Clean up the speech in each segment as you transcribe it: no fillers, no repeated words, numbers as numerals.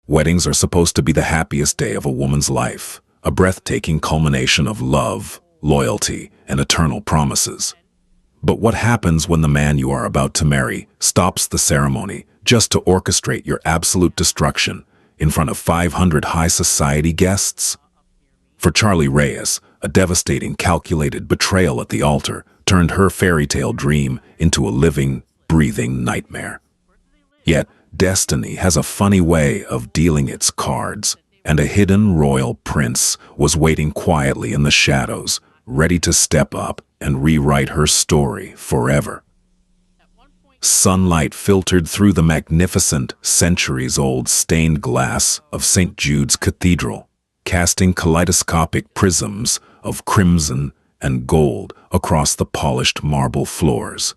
Weddings are supposed to be the happiest day of a woman's life, a breathtaking culmination of love, loyalty, and eternal promises. But what happens when the man you are about to marry stops the ceremony just to orchestrate your absolute destruction in front of 500 high society guests? For Charlie Reyes, a devastating, calculated betrayal at the altar turned her fairy tale dream into a living, breathing nightmare. Yet, destiny has a funny way of dealing its cards, and a hidden royal prince was waiting quietly in the shadows, ready to step up and rewrite her story forever. Sunlight filtered through the magnificent, centuries-old stained glass of St. Jude's Cathedral, casting kaleidoscopic prisms of crimson and gold across the polished marble floors.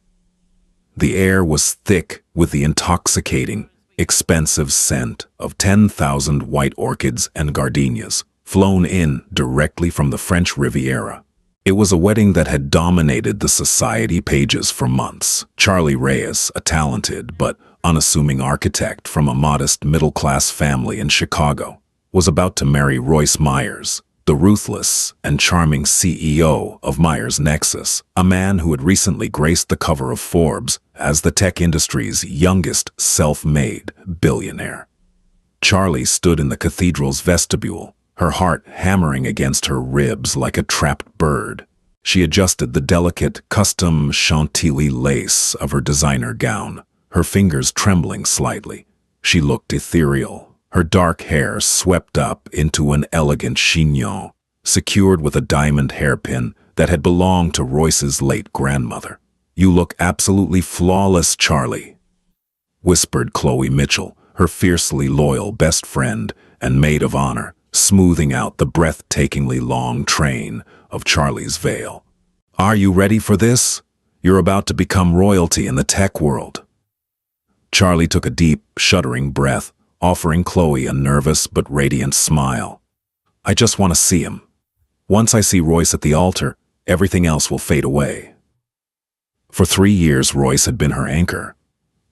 The air was thick with the intoxicating, expensive scent of 10,000 white orchids and gardenias, flown in directly from the French Riviera. It was a wedding that had dominated the society pages for months. Charlie Reyes, a talented but unassuming architect from a modest middle-class family in Chicago, was about to marry Royce Myers, the ruthless and charming CEO of Myers Nexus, a man who had recently graced the cover of Forbes as the tech industry's youngest self-made billionaire. Charlie stood in the cathedral's vestibule, her heart hammering against her ribs like a trapped bird. She adjusted the delicate, custom chantilly lace of her designer gown, her fingers trembling slightly. She looked ethereal, her dark hair swept up into an elegant chignon, secured with a diamond hairpin that had belonged to Royce's late grandmother. "You look absolutely flawless, Charlie," whispered Chloe Mitchell, her fiercely loyal best friend and maid of honor, smoothing out the breathtakingly long train of Charlie's veil. "Are you ready for this? You're about to become royalty in the tech world." Charlie took a deep, shuddering breath, offering Chloe a nervous but radiant smile. "I just want to see him. Once I see Royce at the altar, everything else will fade away." For 3 years, Royce had been her anchor.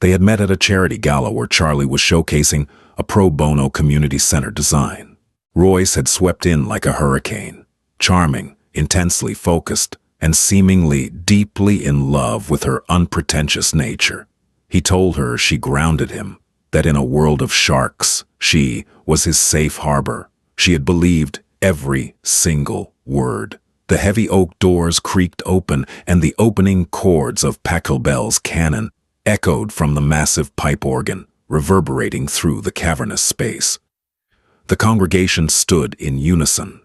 They had met at a charity gala where Charlie was showcasing a pro bono community center design. Royce had swept in like a hurricane, charming, intensely focused, and seemingly deeply in love with her unpretentious nature. He told her she grounded him, that in a world of sharks, she was his safe harbor. She had believed every single word. The heavy oak doors creaked open, and the opening chords of Pachelbel's canon echoed from the massive pipe organ, reverberating through the cavernous space. The congregation stood in unison.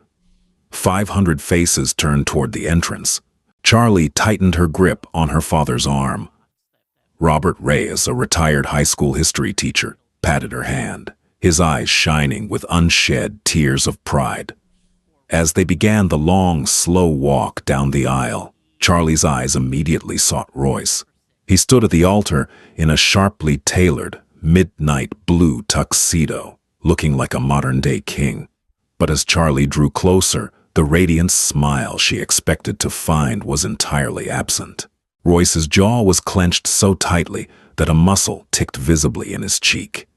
500 faces turned toward the entrance. Charlie tightened her grip on her father's arm. Robert Reyes, a retired high school history teacher, patted her hand, his eyes shining with unshed tears of pride. As they began the long, slow walk down the aisle, Charlie's eyes immediately sought Royce. He stood at the altar in a sharply tailored, midnight blue tuxedo, looking like a modern-day king. But as Charlie drew closer, the radiant smile she expected to find was entirely absent. Royce's jaw was clenched so tightly that a muscle ticked visibly in his cheek.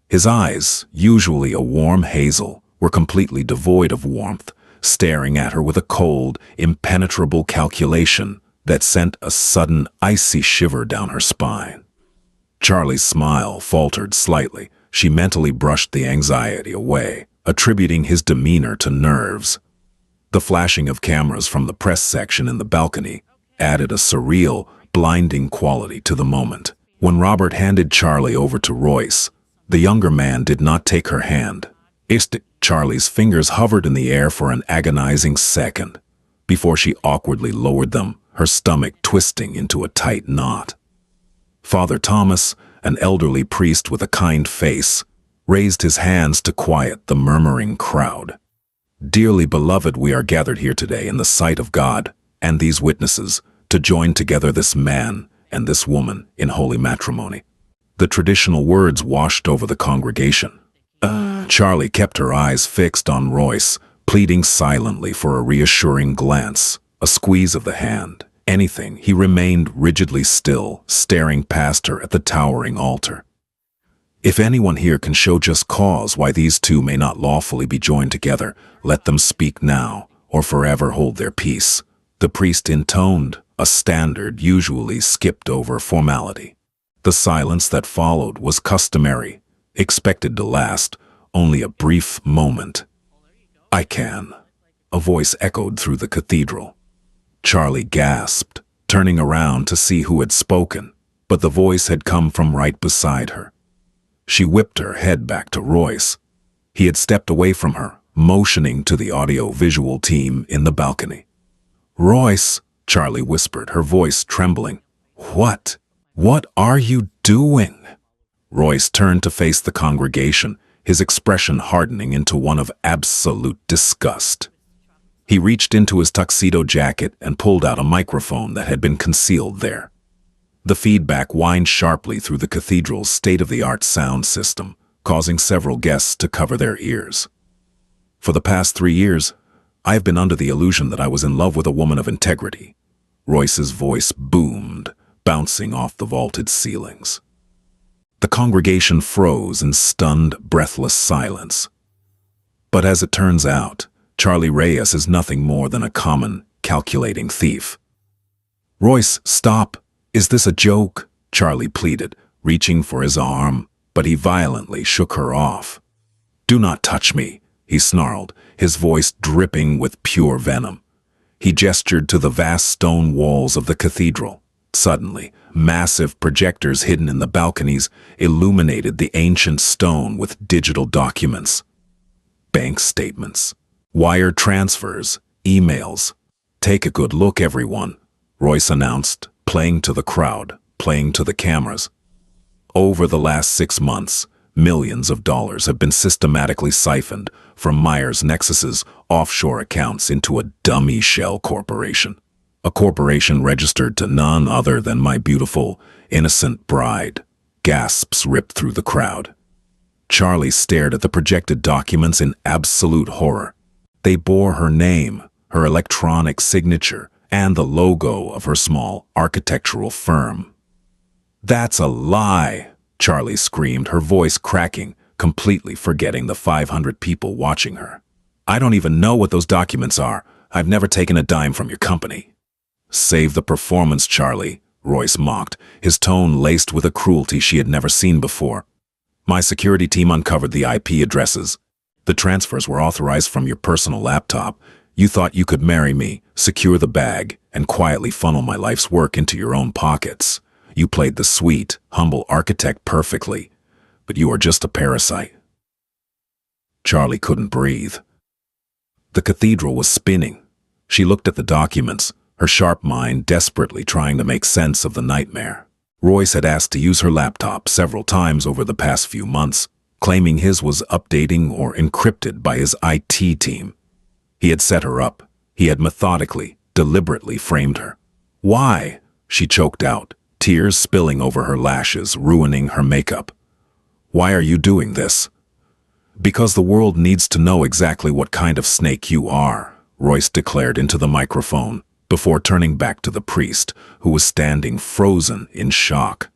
His eyes, usually a warm hazel, were completely devoid of warmth, staring at her with a cold, impenetrable calculation that sent a sudden, icy shiver down her spine. Charlie's smile faltered slightly. She mentally brushed the anxiety away, attributing his demeanor to nerves. The flashing of cameras from the press section in the balcony added a surreal, blinding quality to the moment. When Robert handed Charlie over to Royce, the younger man did not take her hand. Charlie's fingers hovered in the air for an agonizing second, before she awkwardly lowered them, her stomach twisting into a tight knot. Father Thomas, an elderly priest with a kind face, raised his hands to quiet the murmuring crowd. "Dearly beloved, we are gathered here today in the sight of God and these witnesses to join together this man and this woman in holy matrimony." The traditional words washed over the congregation. Charlie kept her eyes fixed on Royce, pleading silently for a reassuring glance, a squeeze of the hand, anything. He remained rigidly still, staring past her at the towering altar. If anyone here can show just cause why these two may not lawfully be joined together, let them speak now, or forever hold their peace. The priest intoned, a standard usually skipped over formality. The silence that followed was customary, expected to last only a brief moment. "I can," a voice echoed through the cathedral. Charlie gasped, turning around to see who had spoken, but the voice had come from right beside her. She whipped her head back to Royce. He had stepped away from her, motioning to the audio-visual team in the balcony. "Royce," Charlie whispered, her voice trembling. What are you doing?" Royce turned to face the congregation, his expression hardening into one of absolute disgust. He reached into his tuxedo jacket and pulled out a microphone that had been concealed there. The feedback whined sharply through the cathedral's state-of-the-art sound system, causing several guests to cover their ears. "For the past 3 years, I have been under the illusion that I was in love with a woman of integrity." Royce's voice boomed, bouncing off the vaulted ceilings. The congregation froze in stunned, breathless silence. But as it turns out, Charlie Reyes is nothing more than a common, calculating thief. "Royce, stop! Is this a joke?" Charlie pleaded, reaching for his arm, but he violently shook her off. "Do not touch me," he snarled, his voice dripping with pure venom. He gestured to the vast stone walls of the cathedral. Suddenly, massive projectors hidden in the balconies illuminated the ancient stone with digital documents. Bank statements, wire transfers, emails. "Take a good look, everyone," Royce announced, playing to the crowd, playing to the cameras. Over the last 6 months, millions of dollars have been systematically siphoned from Myers Nexus's offshore accounts into a dummy shell corporation. A corporation registered to none other than my beautiful, innocent bride. Gasps ripped through the crowd. Charlie stared at the projected documents in absolute horror. They bore her name, her electronic signature, and the logo of her small architectural firm. "That's a lie!" Charlie screamed, her voice cracking, completely forgetting the 500 people watching her. "I don't even know what those documents are. I've never taken a dime from your company." "Save the performance, Charlie," Royce mocked, his tone laced with a cruelty she had never seen before. "My security team uncovered the IP addresses. The transfers were authorized from your personal laptop. You thought you could marry me, secure the bag, and quietly funnel my life's work into your own pockets. You played the sweet, humble architect perfectly, but you are just a parasite." Charlie couldn't breathe. The cathedral was spinning. She looked at the documents, her sharp mind desperately trying to make sense of the nightmare. Royce had asked to use her laptop several times over the past few months, claiming his was updating or encrypted by his IT team. He had set her up. He had methodically, deliberately framed her. "Why?" she choked out, tears spilling over her lashes, ruining her makeup. "Why are you doing this?" "Because the world needs to know exactly what kind of snake you are," Royce declared into the microphone, before turning back to the priest, who was standing frozen in shock.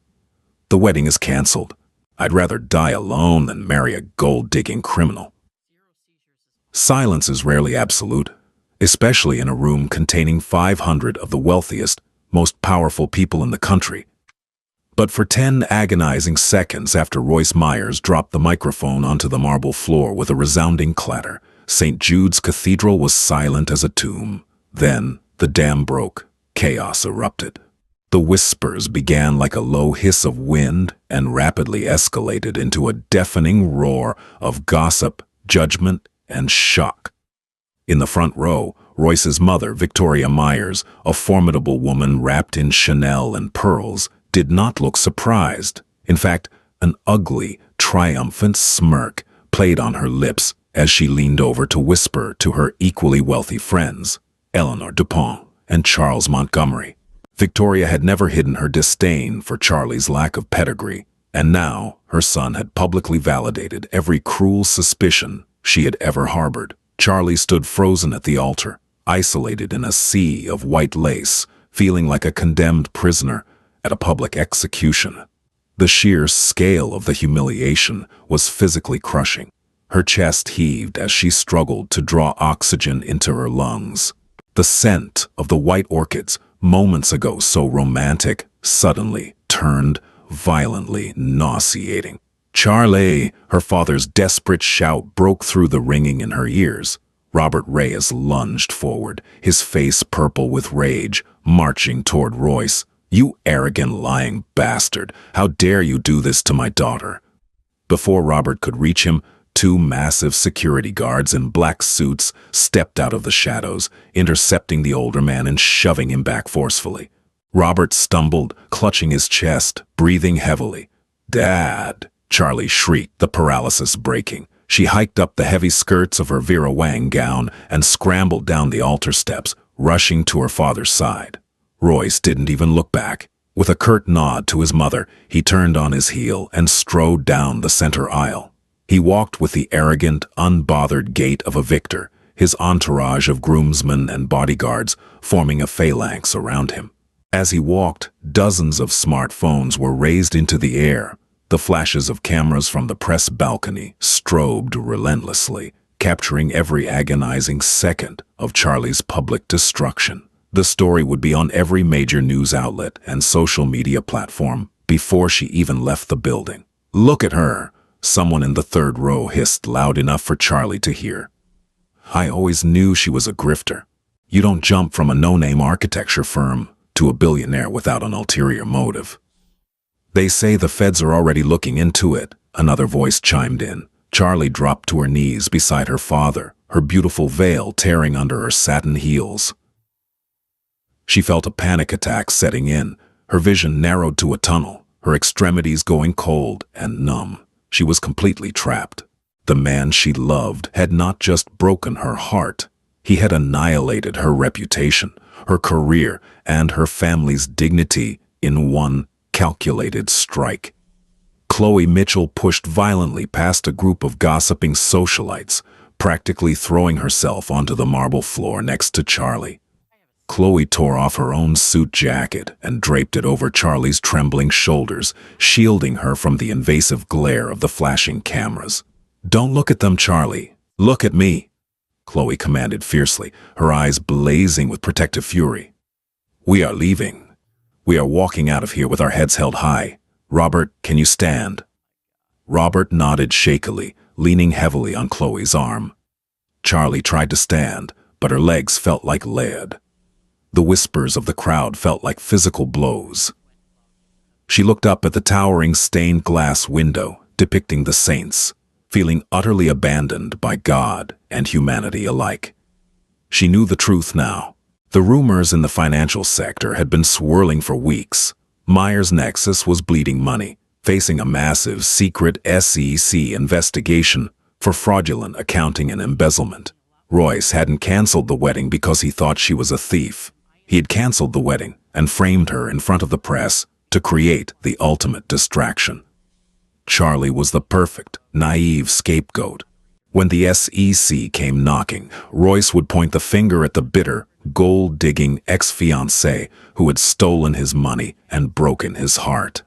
"The wedding is canceled. I'd rather die alone than marry a gold-digging criminal." Silence is rarely absolute, especially in a room containing 500 of the wealthiest, most powerful people in the country. But for 10 agonizing seconds after Royce Myers dropped the microphone onto the marble floor with a resounding clatter, St. Jude's Cathedral was silent as a tomb. Then the dam broke. Chaos erupted. The whispers began like a low hiss of wind and rapidly escalated into a deafening roar of gossip, judgment, and shock. In the front row, Royce's mother, Victoria Myers, a formidable woman wrapped in Chanel and pearls, did not look surprised. In fact, an ugly, triumphant smirk played on her lips as she leaned over to whisper to her equally wealthy friends, Eleanor Dupont and Charles Montgomery. Victoria had never hidden her disdain for Charlie's lack of pedigree, and now her son had publicly validated every cruel suspicion she had ever harbored. Charlie stood frozen at the altar, isolated in a sea of white lace, feeling like a condemned prisoner at a public execution. The sheer scale of the humiliation was physically crushing. Her chest heaved as she struggled to draw oxygen into her lungs. The scent of the white orchids, moments ago so romantic, suddenly turned violently nauseating. "Charlie!" Her father's desperate shout broke through the ringing in her ears. Robert Reyes lunged forward, his face purple with rage, marching toward Royce. "You arrogant, lying bastard! How dare you do this to my daughter?" Before Robert could reach him, two massive security guards in black suits stepped out of the shadows, intercepting the older man and shoving him back forcefully. Robert stumbled, clutching his chest, breathing heavily. "Dad!" Charlie shrieked, the paralysis breaking. She hiked up the heavy skirts of her Vera Wang gown and scrambled down the altar steps, rushing to her father's side. Royce didn't even look back. With a curt nod to his mother, he turned on his heel and strode down the center aisle. He walked with the arrogant, unbothered gait of a victor, his entourage of groomsmen and bodyguards forming a phalanx around him. As he walked, dozens of smartphones were raised into the air. The flashes of cameras from the press balcony strobed relentlessly, capturing every agonizing second of Charlie's public destruction. The story would be on every major news outlet and social media platform before she even left the building. "Look at her!" Someone in the third row hissed loud enough for Charlie to hear. "I always knew she was a grifter. You don't jump from a no-name architecture firm to a billionaire without an ulterior motive." "They say the feds are already looking into it," another voice chimed in. Charlie dropped to her knees beside her father, her beautiful veil tearing under her satin heels. She felt a panic attack setting in, her vision narrowed to a tunnel, her extremities going cold and numb. She was completely trapped. The man she loved had not just broken her heart, he had annihilated her reputation, her career, and her family's dignity in one calculated strike. Chloe Mitchell pushed violently past a group of gossiping socialites, practically throwing herself onto the marble floor next to Charlie. Chloe tore off her own suit jacket and draped it over Charlie's trembling shoulders, shielding her from the invasive glare of the flashing cameras. "Don't look at them, Charlie. Look at me," Chloe commanded fiercely, her eyes blazing with protective fury. "We are leaving. We are walking out of here with our heads held high. Robert, can you stand?" Robert nodded shakily, leaning heavily on Chloe's arm. Charlie tried to stand, but her legs felt like lead. The whispers of the crowd felt like physical blows. She looked up at the towering stained glass window, depicting the saints, feeling utterly abandoned by God and humanity alike. She knew the truth now. The rumors in the financial sector had been swirling for weeks. Myers Nexus was bleeding money, facing a massive secret SEC investigation for fraudulent accounting and embezzlement. Royce hadn't canceled the wedding because he thought she was a thief. He had canceled the wedding and framed her in front of the press to create the ultimate distraction. Charlie was the perfect, naive scapegoat. When the SEC came knocking, Royce would point the finger at the bitter, gold-digging ex-fiancée who had stolen his money and broken his heart.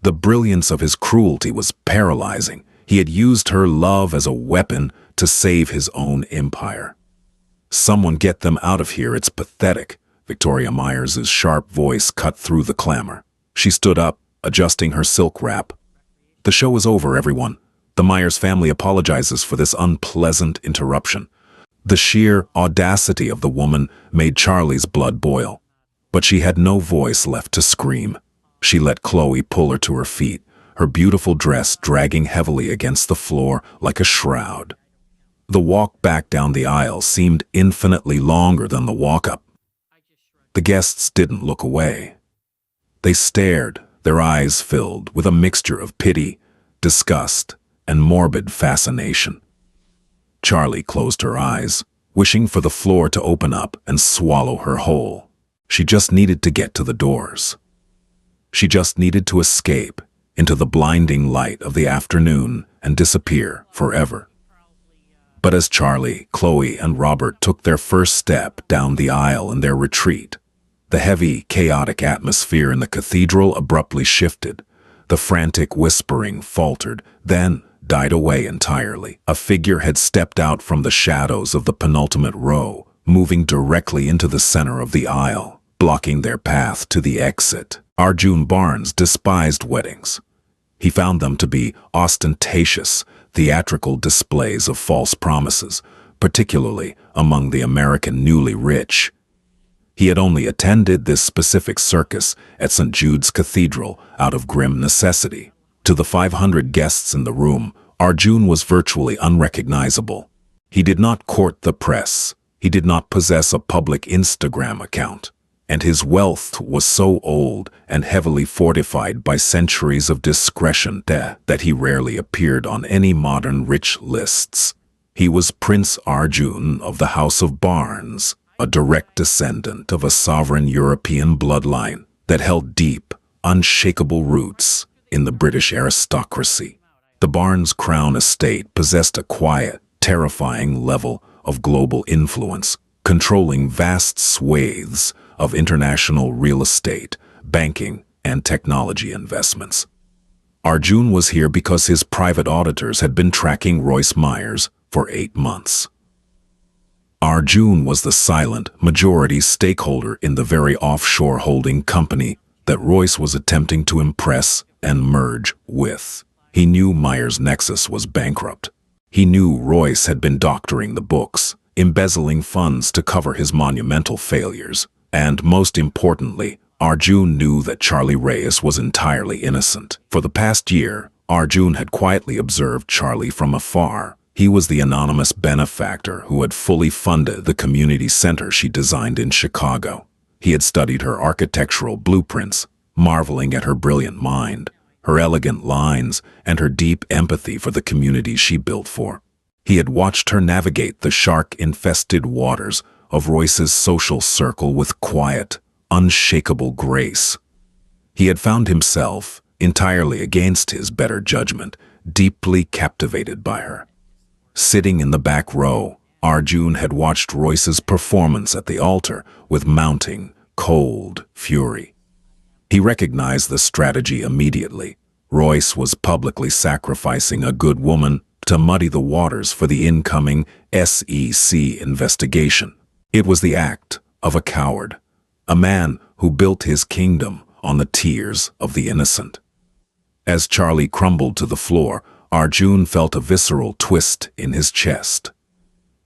The brilliance of his cruelty was paralyzing. He had used her love as a weapon to save his own empire. "Someone get them out of here, it's pathetic." Victoria Myers' sharp voice cut through the clamor. She stood up, adjusting her silk wrap. "The show is over, everyone. The Myers family apologizes for this unpleasant interruption." The sheer audacity of the woman made Charlie's blood boil. But she had no voice left to scream. She let Chloe pull her to her feet, her beautiful dress dragging heavily against the floor like a shroud. The walk back down the aisle seemed infinitely longer than the walk up. The guests didn't look away. They stared, their eyes filled with a mixture of pity, disgust, and morbid fascination. Charlie closed her eyes, wishing for the floor to open up and swallow her whole. She just needed to get to the doors. She just needed to escape into the blinding light of the afternoon and disappear forever. But as Charlie, Chloe, and Robert took their first step down the aisle in their retreat, the heavy, chaotic atmosphere in the cathedral abruptly shifted. The frantic whispering faltered, then died away entirely. A figure had stepped out from the shadows of the penultimate row, moving directly into the center of the aisle, blocking their path to the exit. Arjun Barnes despised weddings. He found them to be ostentatious, theatrical displays of false promises, particularly among the American newly rich. He had only attended this specific circus at St. Jude's Cathedral out of grim necessity. To the 500 guests in the room, Arjun was virtually unrecognizable. He did not court the press. He did not possess a public Instagram account. And his wealth was so old and heavily fortified by centuries of discretion that he rarely appeared on any modern rich lists. He was Prince Arjun of the House of Barnes, a direct descendant of a sovereign European bloodline that held deep, unshakable roots in the British aristocracy. The Barnes Crown estate possessed a quiet, terrifying level of global influence, controlling vast swathes of international real estate, banking, and technology investments. Arjun was here because his private auditors had been tracking Royce Myers for 8 months. Arjun was the silent, majority stakeholder in the very offshore holding company that Royce was attempting to impress and merge with. He knew Myers' Nexus was bankrupt. He knew Royce had been doctoring the books, embezzling funds to cover his monumental failures. And most importantly, Arjun knew that Charlie Reyes was entirely innocent. For the past year, Arjun had quietly observed Charlie from afar. He was the anonymous benefactor who had fully funded the community center she designed in Chicago. He had studied her architectural blueprints, marveling at her brilliant mind, her elegant lines, and her deep empathy for the community she built for. He had watched her navigate the shark-infested waters of Royce's social circle with quiet, unshakable grace. He had found himself, entirely against his better judgment, deeply captivated by her. Sitting in the back row, Arjun had watched Royce's performance at the altar with mounting, cold fury. He recognized the strategy immediately. Royce was publicly sacrificing a good woman to muddy the waters for the incoming SEC investigation. It was the act of a coward, a man who built his kingdom on the tears of the innocent. As Charlie crumbled to the floor, Arjun felt a visceral twist in his chest.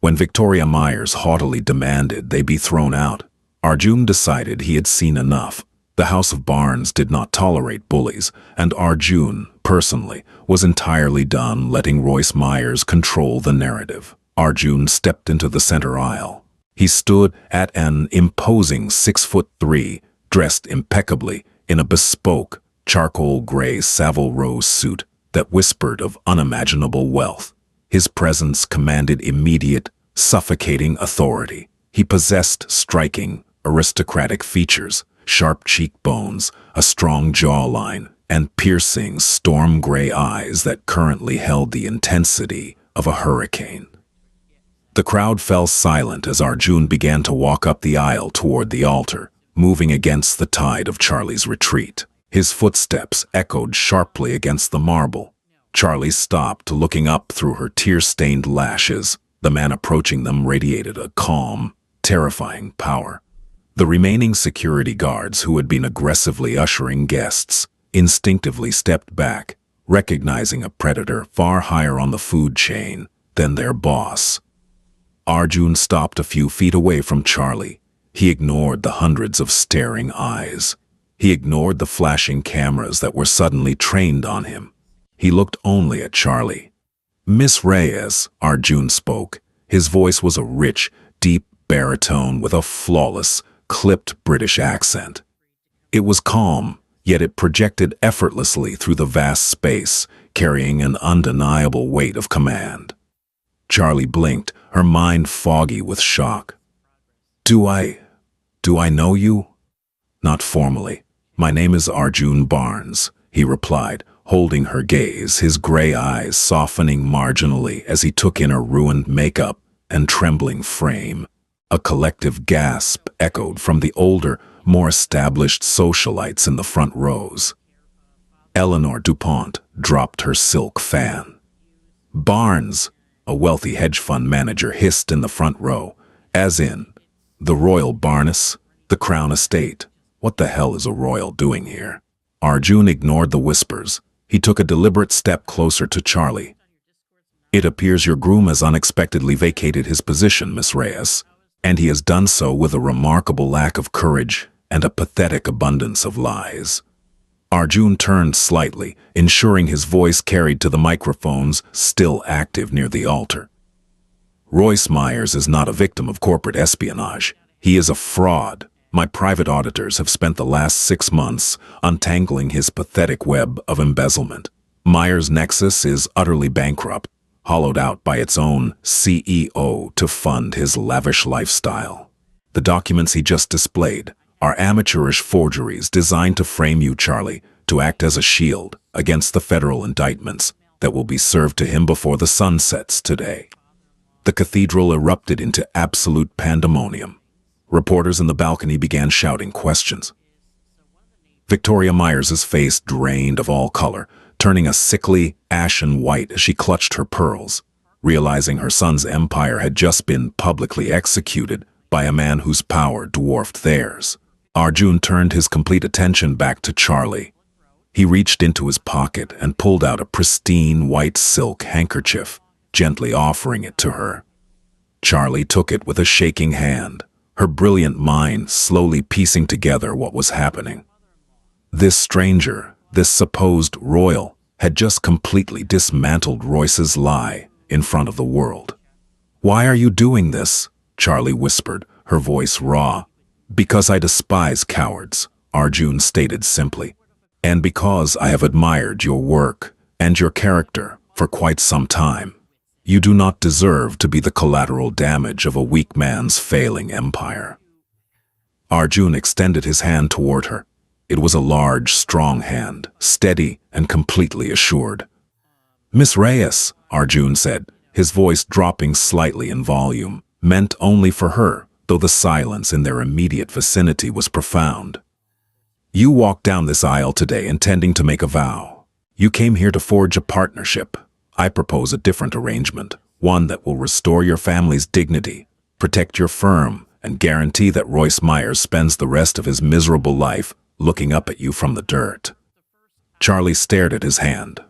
When Victoria Myers haughtily demanded they be thrown out, Arjun decided he had seen enough. The House of Barnes did not tolerate bullies, and Arjun, personally, was entirely done letting Royce Myers control the narrative. Arjun stepped into the center aisle. He stood at an imposing 6'3", dressed impeccably in a bespoke, charcoal gray Savile Row suit that whispered of unimaginable wealth. His presence commanded immediate, suffocating authority. He possessed striking, aristocratic features, sharp cheekbones, a strong jawline, and piercing, storm-gray eyes that currently held the intensity of a hurricane. The crowd fell silent as Arjun began to walk up the aisle toward the altar, moving against the tide of Charlie's retreat. His footsteps echoed sharply against the marble. Charlie stopped, looking up through her tear-stained lashes. The man approaching them radiated a calm, terrifying power. The remaining security guards who had been aggressively ushering guests instinctively stepped back, recognizing a predator far higher on the food chain than their boss. Arjun stopped a few feet away from Charlie. He ignored the hundreds of staring eyes. He ignored the flashing cameras that were suddenly trained on him. He looked only at Charlie. "Miss Reyes," Arjun spoke. His voice was a rich, deep baritone with a flawless, clipped British accent. It was calm, yet it projected effortlessly through the vast space, carrying an undeniable weight of command. Charlie blinked, her mind foggy with shock. Do I know you?" "Not formally. My name is Arjun Barnes," he replied, holding her gaze, his gray eyes softening marginally as he took in her ruined makeup and trembling frame. A collective gasp echoed from the older, more established socialites in the front rows. Eleanor DuPont dropped her silk fan. Barnes, a wealthy hedge fund manager, hissed in the front row, as in, the Royal Barnes, the Crown Estate. What the hell is a royal doing here? Arjun ignored the whispers. He took a deliberate step closer to Charlie. It appears your groom has unexpectedly vacated his position, Miss Reyes, and he has done so with a remarkable lack of courage and a pathetic abundance of lies. Arjun turned slightly, ensuring his voice carried to the microphones still active near the altar. Royce Myers is not a victim of corporate espionage. He is a fraud. My private auditors have spent the last 6 months untangling his pathetic web of embezzlement. Myers' nexus is utterly bankrupt, hollowed out by its own CEO to fund his lavish lifestyle. The documents he just displayed are amateurish forgeries designed to frame you, Charlie, to act as a shield against the federal indictments that will be served to him before the sun sets today. The cathedral erupted into absolute pandemonium. Reporters in the balcony began shouting questions. Victoria Myers's face drained of all color, turning a sickly, ashen white as she clutched her pearls, realizing her son's empire had just been publicly executed by a man whose power dwarfed theirs. Arjun turned his complete attention back to Charlie. He reached into his pocket and pulled out a pristine white silk handkerchief, gently offering it to her. Charlie took it with a shaking hand, her brilliant mind slowly piecing together what was happening. This stranger, this supposed royal, had just completely dismantled Royce's lie in front of the world. "Why are you doing this?" Charlie whispered, her voice raw. "Because I despise cowards," Arjun stated simply, "and because I have admired your work and your character for quite some time. You do not deserve to be the collateral damage of a weak man's failing empire." Arjun extended his hand toward her. It was a large, strong hand, steady and completely assured. "Miss Reyes," Arjun said, his voice dropping slightly in volume, meant only for her, though the silence in their immediate vicinity was profound. "You walked down this aisle today intending to make a vow. You came here to forge a partnership. I propose a different arrangement, one that will restore your family's dignity, protect your firm, and guarantee that Royce Myers spends the rest of his miserable life looking up at you from the dirt." Charlie stared at his hand.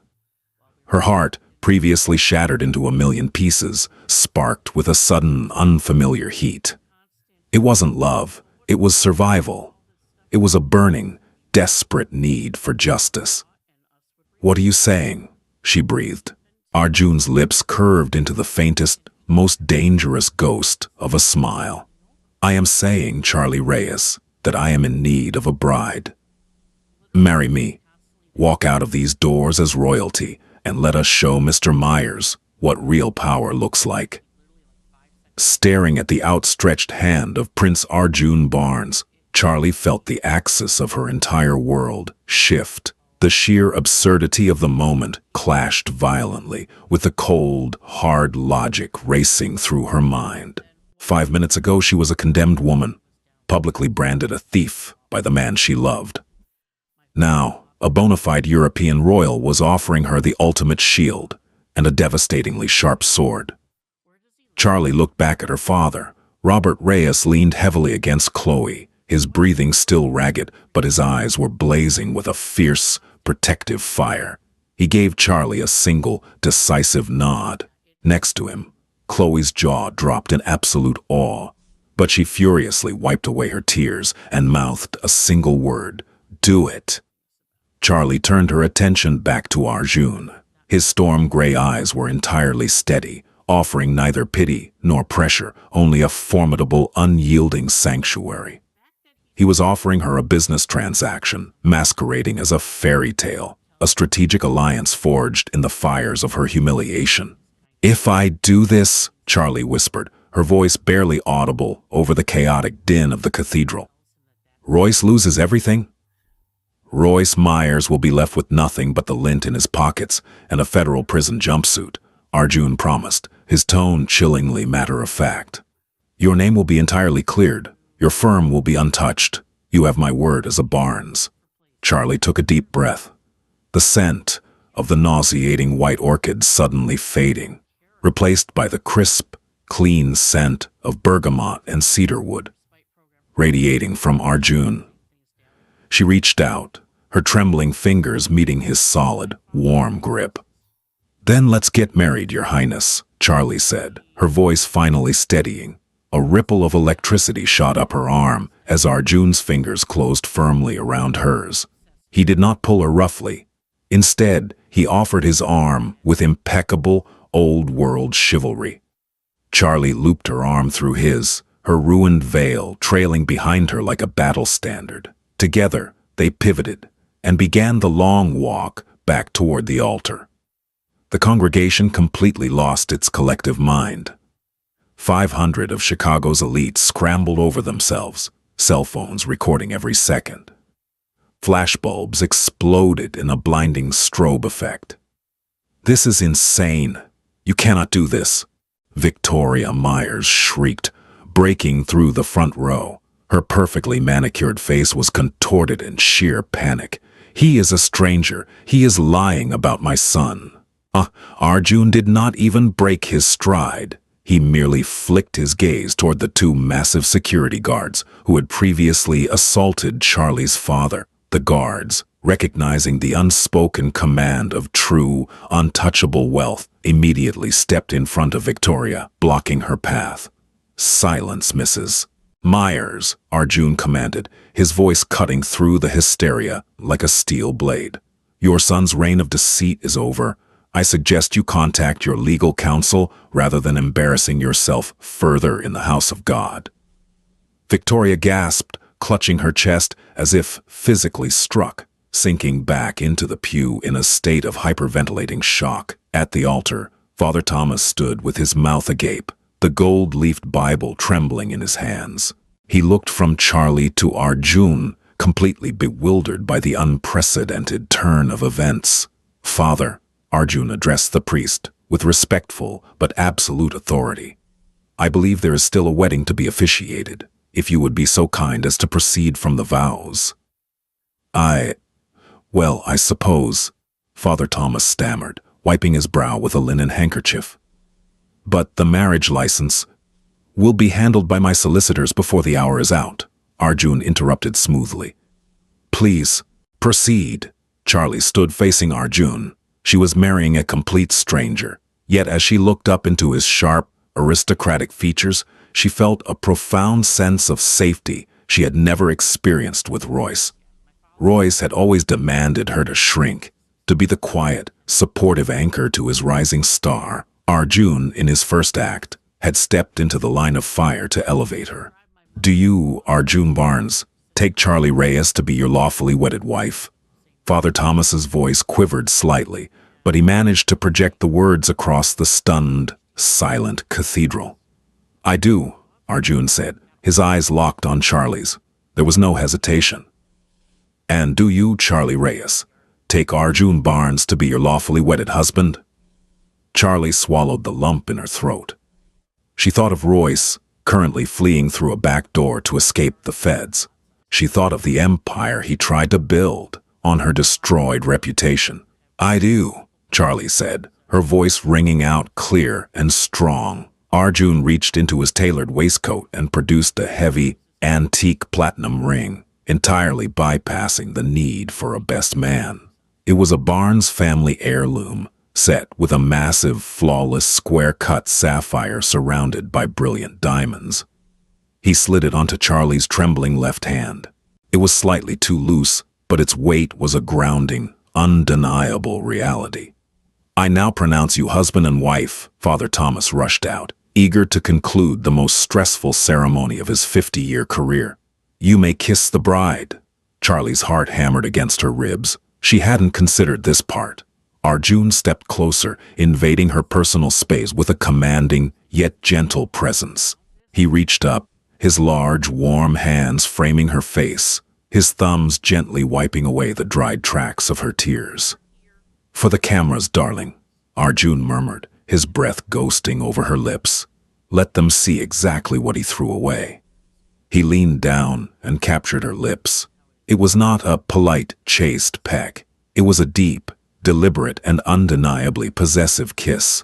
Her heart, previously shattered into a million pieces, sparked with a sudden, unfamiliar heat. It wasn't love, it was survival. It was a burning, desperate need for justice. "What are you saying?" she breathed. Arjun's lips curved into the faintest, most dangerous ghost of a smile. "I am saying, Charlie Reyes, that I am in need of a bride. Marry me. Walk out of these doors as royalty, and let us show Mr. Myers what real power looks like." Staring at the outstretched hand of Prince Arjun Barnes, Charlie felt the axis of her entire world shift. The sheer absurdity of the moment clashed violently with the cold, hard logic racing through her mind. 5 minutes ago she was a condemned woman, publicly branded a thief by the man she loved. Now, a bona fide European royal was offering her the ultimate shield and a devastatingly sharp sword. Charlie looked back at her father. Robert Reyes leaned heavily against Chloe, his breathing still ragged, but his eyes were blazing with a fierce, protective fire. He gave Charlie a single, decisive nod. Next to him, Chloe's jaw dropped in absolute awe, but she furiously wiped away her tears and mouthed a single word: "Do it." Charlie turned her attention back to Arjun. His storm-gray eyes were entirely steady, offering neither pity nor pressure, only a formidable, unyielding sanctuary. He was offering her a business transaction, masquerading as a fairy tale, a strategic alliance forged in the fires of her humiliation. "If I do this," Charlie whispered, her voice barely audible over the chaotic din of the cathedral, "Royce loses everything? Royce Myers will be left with nothing but the lint in his pockets and a federal prison jumpsuit," Arjun promised, his tone chillingly matter-of-fact. "Your name will be entirely cleared. Your firm will be untouched. You have my word as a Barnes." Charlie took a deep breath. the scent of the nauseating white orchid suddenly fading, replaced by the crisp, clean scent of bergamot and cedarwood, radiating from Arjun. She reached out, her trembling fingers meeting his solid, warm grip. "Then let's get married, Your Highness," Charlie said, her voice finally steadying. A ripple of electricity shot up her arm as Arjun's fingers closed firmly around hers. He did not pull her roughly. Instead, he offered his arm with impeccable, old-world chivalry. Charlie looped her arm through his, her ruined veil trailing behind her like a battle standard. Together, they pivoted and began the long walk back toward the altar. The congregation completely lost its collective mind. 500 of Chicago's elites scrambled over themselves, cell phones recording every second. Flashbulbs exploded in a blinding strobe effect. "This is insane. You cannot do this," Victoria Myers shrieked, breaking through the front row. Her perfectly manicured face was contorted in sheer panic. "He is a stranger. He is lying about my son." Arjun did not even break his stride. He merely flicked his gaze toward the two massive security guards who had previously assaulted Charlie's father. The guards, recognizing the unspoken command of true, untouchable wealth, immediately stepped in front of Victoria, blocking her path. "Silence, Mrs. Myers," Arjun commanded, his voice cutting through the hysteria like a steel blade. "Your son's reign of deceit is over. I suggest you contact your legal counsel rather than embarrassing yourself further in the house of God." Victoria gasped, clutching her chest as if physically struck, sinking back into the pew in a state of hyperventilating shock. At the altar, Father Thomas stood with his mouth agape, the gold-leafed Bible trembling in his hands. He looked from Charlie to Arjun, completely bewildered by the unprecedented turn of events. "Father," Arjun addressed the priest, with respectful but absolute authority, "I believe there is still a wedding to be officiated, if you would be so kind as to proceed from the vows." Well, I suppose," Father Thomas stammered, wiping his brow with a linen handkerchief. "But the marriage license will be handled by my solicitors before the hour is out," Arjun interrupted smoothly. "Please, proceed." Charlie stood facing Arjun. She was marrying a complete stranger, yet as she looked up into his sharp, aristocratic features, she felt a profound sense of safety she had never experienced with Royce. Royce had always demanded her to shrink, to be the quiet, supportive anchor to his rising star. Arjun, in his first act, had stepped into the line of fire to elevate her. "Do you, Arjun Barnes, take Charlie Reyes to be your lawfully wedded wife?" Father Thomas's voice quivered slightly, but he managed to project the words across the stunned, silent cathedral. "I do," Arjun said, his eyes locked on Charlie's. There was no hesitation. "And do you, Charlie Reyes, take Arjun Barnes to be your lawfully wedded husband?" Charlie swallowed the lump in her throat. She thought of Royce, currently fleeing through a back door to escape the feds. She thought of the empire he tried to build on her destroyed reputation. "I do," Charlie said, her voice ringing out clear and strong. Arjun reached into his tailored waistcoat and produced a heavy, antique platinum ring, entirely bypassing the need for a best man. It was a Barnes family heirloom, set with a massive, flawless, square-cut sapphire surrounded by brilliant diamonds. He slid it onto Charlie's trembling left hand. It was slightly too loose, but its weight was a grounding, undeniable reality. "I now pronounce you husband and wife," Father Thomas rushed out, eager to conclude the most stressful ceremony of his 50-year career. "You may kiss the bride." Charlie's heart hammered against her ribs. She hadn't considered this part. Arjun stepped closer, invading her personal space with a commanding, yet gentle presence. He reached up, his large, warm hands framing her face, his thumbs gently wiping away the dried tracks of her tears. "For the cameras, darling," Arjun murmured, his breath ghosting over her lips. "Let them see exactly what he threw away." He leaned down and captured her lips. It was not a polite, chaste peck. It was a deep, deliberate, and undeniably possessive kiss.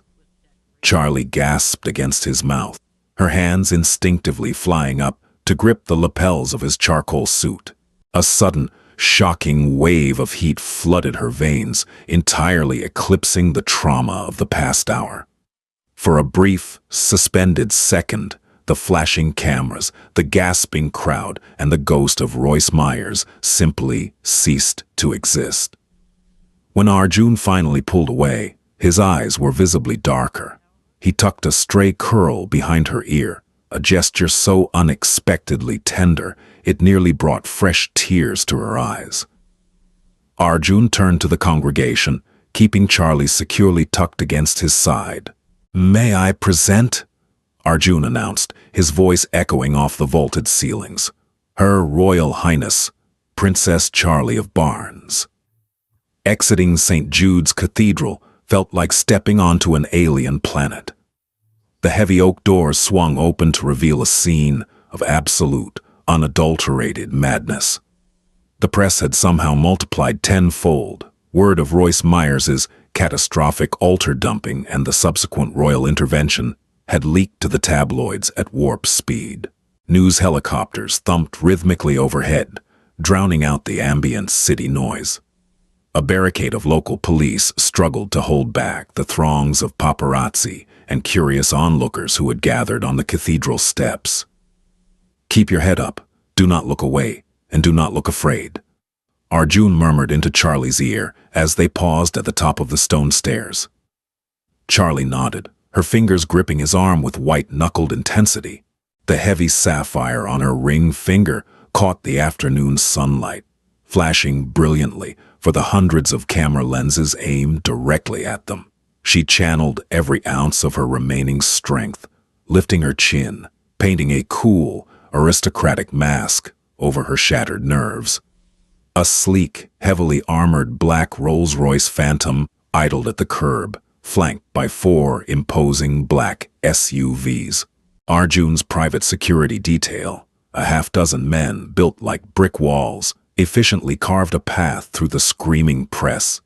Charlie gasped against his mouth, her hands instinctively flying up to grip the lapels of his charcoal suit. A sudden, shocking wave of heat flooded her veins, entirely eclipsing the trauma of the past hour. For a brief, suspended second, the flashing cameras, the gasping crowd, and the ghost of Royce Myers simply ceased to exist. When Arjun finally pulled away, his eyes were visibly darker. He tucked a stray curl behind her ear, a gesture so unexpectedly tender it nearly brought fresh tears to her eyes. Arjun turned to the congregation, keeping Charlie securely tucked against his side. "May I present?" Arjun announced, his voice echoing off the vaulted ceilings. "Her Royal Highness, Princess Charlie of Barnes." Exiting St. Jude's Cathedral felt like stepping onto an alien planet. The heavy oak doors swung open to reveal a scene of absolute, unadulterated madness. The press had somehow multiplied tenfold. Word of Royce Myers' catastrophic altar dumping and the subsequent royal intervention had leaked to the tabloids at warp speed. News helicopters thumped rhythmically overhead, drowning out the ambient city noise. A barricade of local police struggled to hold back the throngs of paparazzi and curious onlookers who had gathered on the cathedral steps. "Keep your head up, do not look away, and do not look afraid," Arjun murmured into Charlie's ear as they paused at the top of the stone stairs. Charlie nodded, her fingers gripping his arm with white-knuckled intensity. The heavy sapphire on her ring finger caught the afternoon sunlight, flashing brilliantly for the hundreds of camera lenses aimed directly at them. She channeled every ounce of her remaining strength, lifting her chin, painting a cool, aristocratic mask over her shattered nerves. A sleek, heavily armored black Rolls-Royce Phantom idled at the curb, flanked by 4 imposing black SUVs. Arjun's private security detail, a half-dozen men built like brick walls, efficiently carved a path through the screaming press.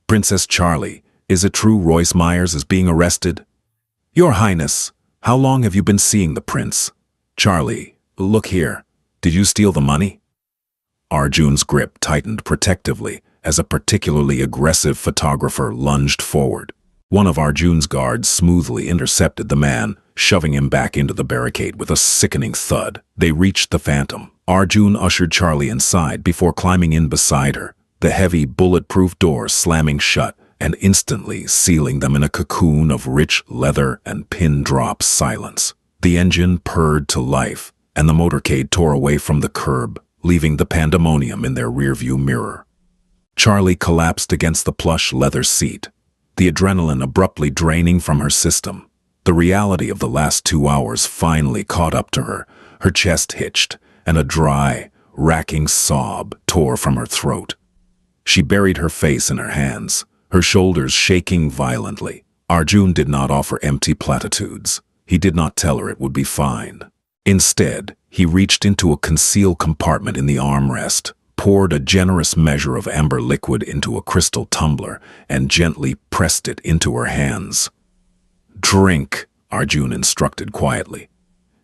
"Princess Charlie, is it true Royce Myers is being arrested?" "Your Highness, how long have you been seeing the prince?" "Charlie, look here. Did you steal the money?" Arjun's grip tightened protectively as a particularly aggressive photographer lunged forward. One of Arjun's guards smoothly intercepted the man, shoving him back into the barricade with a sickening thud. They reached the Phantom. Arjun ushered Charlie inside before climbing in beside her, the heavy bulletproof door slamming shut and instantly sealing them in a cocoon of rich leather and pin-drop silence. The engine purred to life, and the motorcade tore away from the curb, leaving the pandemonium in their rearview mirror. Charlie collapsed against the plush leather seat, the adrenaline abruptly draining from her system. The reality of the last 2 hours finally caught up to her. Her chest hitched, and a dry, racking sob tore from her throat. She buried her face in her hands, her shoulders shaking violently. Arjun did not offer empty platitudes. He did not tell her it would be fine. Instead, he reached into a concealed compartment in the armrest, poured a generous measure of amber liquid into a crystal tumbler, and gently pressed it into her hands. "Drink," Arjun instructed quietly.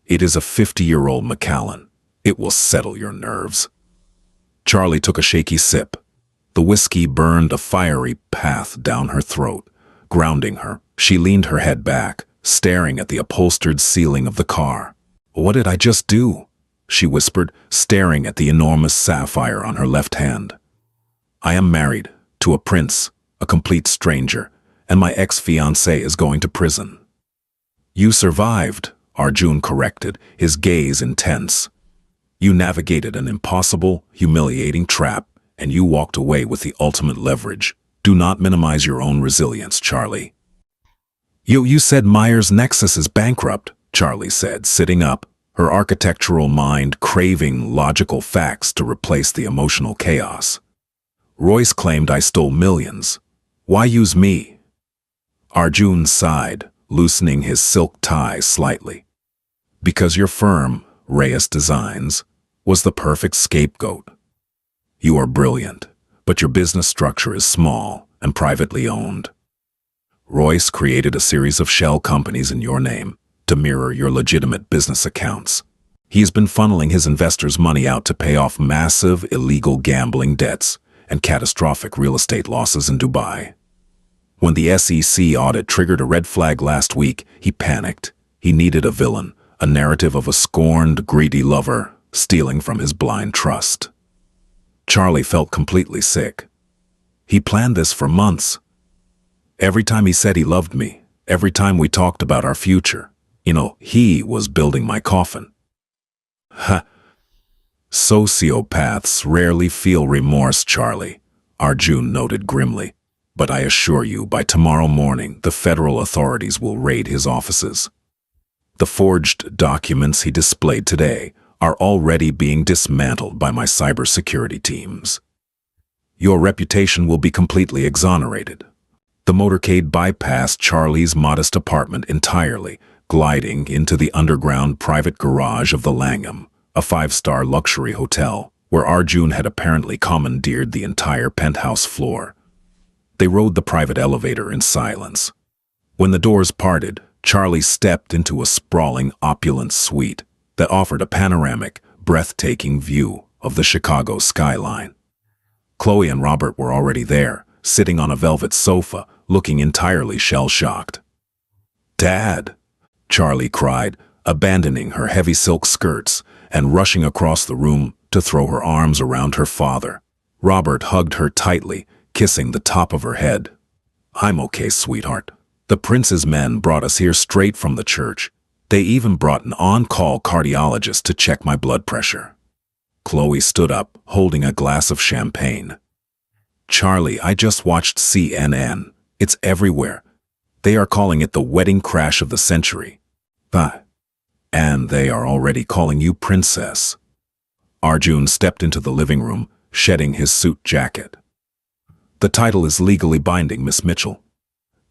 "It is a 50-year-old Macallan. It will settle your nerves." Charlie took a shaky sip. The whiskey burned a fiery path down her throat, grounding her. She leaned her head back, staring at the upholstered ceiling of the car. "What did I just do?" she whispered, staring at the enormous sapphire on her left hand. "I am married to a prince, a complete stranger, and my ex-fiancée is going to prison." "You survived," Arjun corrected, his gaze intense. "You navigated an impossible, humiliating trap, and you walked away with the ultimate leverage. Do not minimize your own resilience, Charlie." You said Myers' Nexus is bankrupt," Charlie said, sitting up, her architectural mind craving logical facts to replace the emotional chaos. "Royce claimed I stole millions. Why use me?" Arjun sighed, loosening his silk tie slightly. "Because your firm, Heiress Designs, was the perfect scapegoat. You are brilliant, but your business structure is small and privately owned. Royce created a series of shell companies in your name to mirror your legitimate business accounts. He's been funneling his investors' money out to pay off massive illegal gambling debts and catastrophic real estate losses in Dubai. When the SEC audit triggered a red flag last week, he panicked. He needed a villain, a narrative of a scorned, greedy lover stealing from his blind trust. Charlie felt completely sick. He planned this for months. Every time he said he loved me, every time we talked about our future, he was building my coffin. Ha! Sociopaths rarely feel remorse, Charlie, Arjun noted grimly. But I assure you, by tomorrow morning, the federal authorities will raid his offices. The forged documents he displayed today are already being dismantled by my cybersecurity teams. Your reputation will be completely exonerated. The motorcade bypassed Charlie's modest apartment entirely, gliding into the underground private garage of the Langham, a 5-star luxury hotel, where Arjun had apparently commandeered the entire penthouse floor. They rode the private elevator in silence. When the doors parted, Charlie stepped into a sprawling, opulent suite that offered a panoramic, breathtaking view of the Chicago skyline. Chloe and Robert were already there, sitting on a velvet sofa, looking entirely shell-shocked. "Dad!" Charlie cried, abandoning her heavy silk skirts and rushing across the room to throw her arms around her father. Robert hugged her tightly, kissing the top of her head. "I'm okay, sweetheart. The prince's men brought us here straight from the church. They even brought an on-call cardiologist to check my blood pressure." Chloe stood up, holding a glass of champagne. "Charlie, I just watched CNN. It's everywhere. They are calling it the wedding crash of the century. And they are already calling you princess." Arjun stepped into the living room, shedding his suit jacket. "The title is legally binding, Miss Mitchell.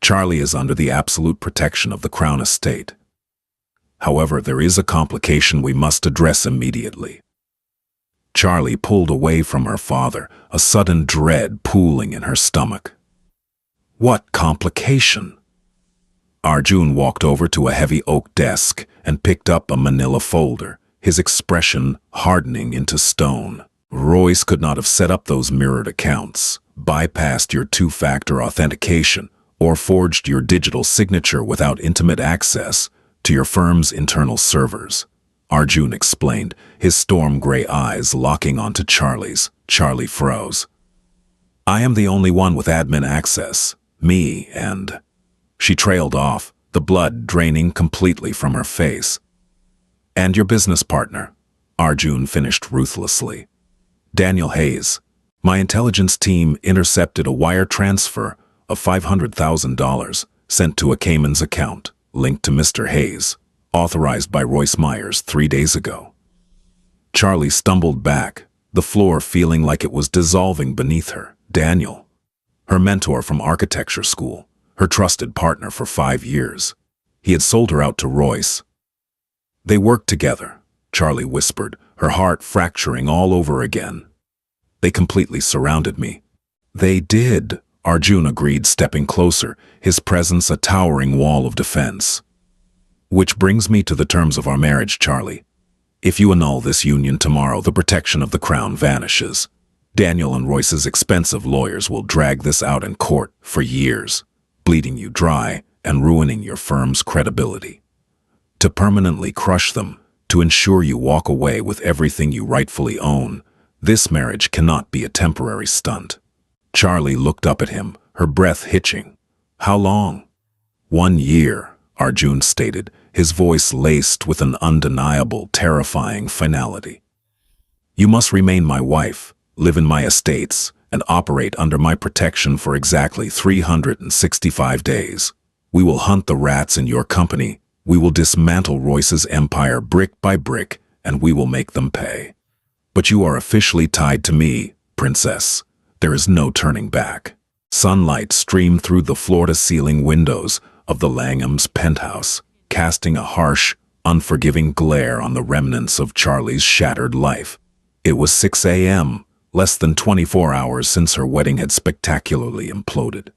Charlie is under the absolute protection of the Crown estate. However, there is a complication we must address immediately." Charlie pulled away from her father, a sudden dread pooling in her stomach. "What complication?" Arjun walked over to a heavy oak desk and picked up a manila folder, his expression hardening into stone. "Royce could not have set up those mirrored accounts, bypassed your two-factor authentication, or forged your digital signature without intimate access to your firm's internal servers," Arjun explained, his storm-gray eyes locking onto Charlie's. Charlie froze. "I am the only one with admin access. Me and—" She trailed off, the blood draining completely from her face. "And your business partner," Arjun finished ruthlessly. "Daniel Hayes. My intelligence team intercepted a wire transfer of $500,000 sent to a Cayman's account linked to Mr. Hayes, authorized by Royce Myers 3 days ago." Charlie stumbled back, the floor feeling like it was dissolving beneath her. Daniel, her mentor from architecture school, her trusted partner for 5 years. He had sold her out to Royce. "They worked together," Charlie whispered, her heart fracturing all over again. "They completely surrounded me." "They did," Arjun agreed, stepping closer, his presence a towering wall of defense. "Which brings me to the terms of our marriage, Charlie. If you annul this union tomorrow, the protection of the Crown vanishes. Daniel and Royce's expensive lawyers will drag this out in court for years, bleeding you dry and ruining your firm's credibility. To permanently crush them, to ensure you walk away with everything you rightfully own, this marriage cannot be a temporary stunt." Charlie looked up at him, her breath hitching. "How long?" "1 year," Arjun stated, his voice laced with an undeniable, terrifying finality. "You must remain my wife, live in my estates, and operate under my protection for exactly 365 days. We will hunt the rats in your company, we will dismantle Royce's empire brick by brick, and we will make them pay. But you are officially tied to me, princess. There is no turning back." Sunlight streamed through the floor-to-ceiling windows of the Langham's penthouse, casting a harsh, unforgiving glare on the remnants of Charlie's shattered life. It was 6 a.m. less than 24 hours since her wedding had spectacularly imploded.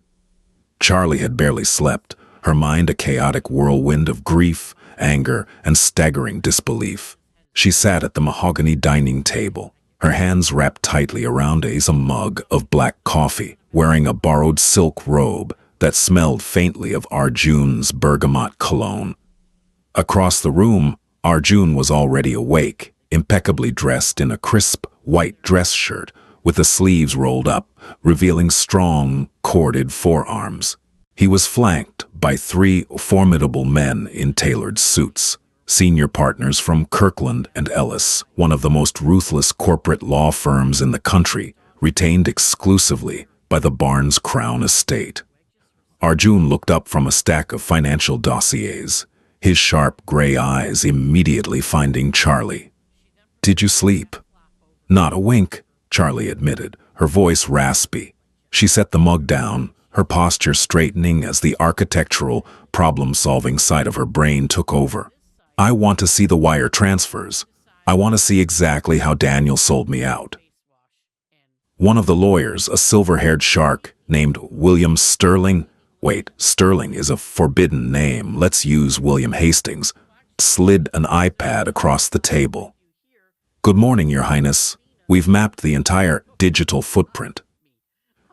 Charlie had barely slept, her mind a chaotic whirlwind of grief, anger, and staggering disbelief. She sat at the mahogany dining table, her hands wrapped tightly around a mug of black coffee, wearing a borrowed silk robe that smelled faintly of Arjun's bergamot cologne. Across the room, Arjun was already awake, impeccably dressed in a crisp, white dress shirt, with the sleeves rolled up, revealing strong, corded forearms. He was flanked by three formidable men in tailored suits, senior partners from Kirkland & Ellis, one of the most ruthless corporate law firms in the country, retained exclusively by the Barnes Crown estate. Arjun looked up from a stack of financial dossiers, his sharp gray eyes immediately finding Charlie. "Did you sleep?" "Not a wink," Charlie admitted, her voice raspy. She set the mug down, her posture straightening as the architectural, problem-solving side of her brain took over. "I want to see the wire transfers. I want to see exactly how Daniel sold me out." One of the lawyers, a silver-haired shark named William Sterling, wait, Sterling is a forbidden name, let's use William Hastings, slid an iPad across the table. "Good morning, Your Highness. We've mapped the entire digital footprint.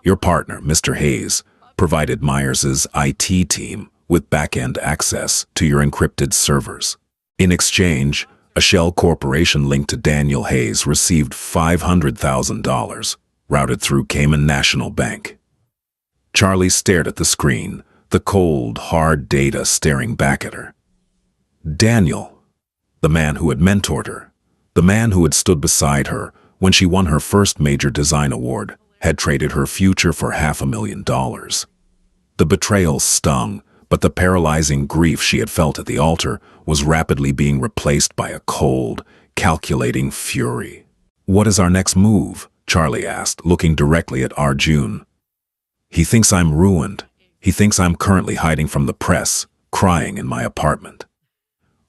Your partner, Mr. Hayes, provided Myers's IT team with back-end access to your encrypted servers. In exchange, a shell corporation linked to Daniel Hayes received $500,000, routed through Cayman National Bank." Charlie stared at the screen, the cold, hard data staring back at her. Daniel, the man who had mentored her, the man who had stood beside her when she won her first major design award, had traded her future for $500,000. The betrayal stung, but the paralyzing grief she had felt at the altar was rapidly being replaced by a cold, calculating fury. "What is our next move?" Charlie asked, looking directly at Arjun. "He thinks I'm ruined. He thinks I'm currently hiding from the press, crying in my apartment."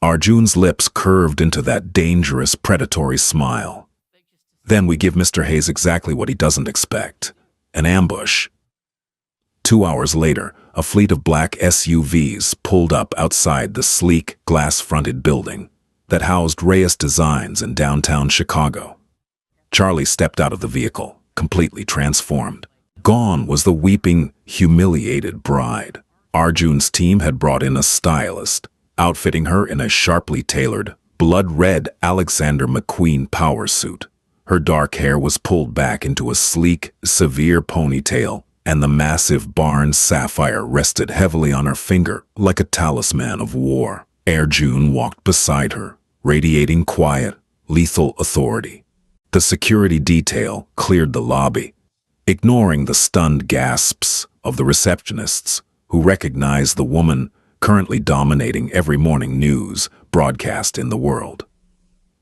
Arjun's lips curved into that dangerous, predatory smile. "Then we give Mr. Hayes exactly what he doesn't expect. An ambush." 2 hours later, a fleet of black SUVs pulled up outside the sleek, glass-fronted building that housed Heiress Designs in downtown Chicago. Charlie stepped out of the vehicle, completely transformed. Gone was the weeping, humiliated bride. Arjun's team had brought in a stylist, outfitting her in a sharply tailored, blood-red Alexander McQueen power suit. Her dark hair was pulled back into a sleek, severe ponytail, and the massive Barnes sapphire rested heavily on her finger like a talisman of war. Arjun walked beside her, radiating quiet, lethal authority. The security detail cleared the lobby, ignoring the stunned gasps of the receptionists who recognized the woman currently dominating every morning news broadcast in the world.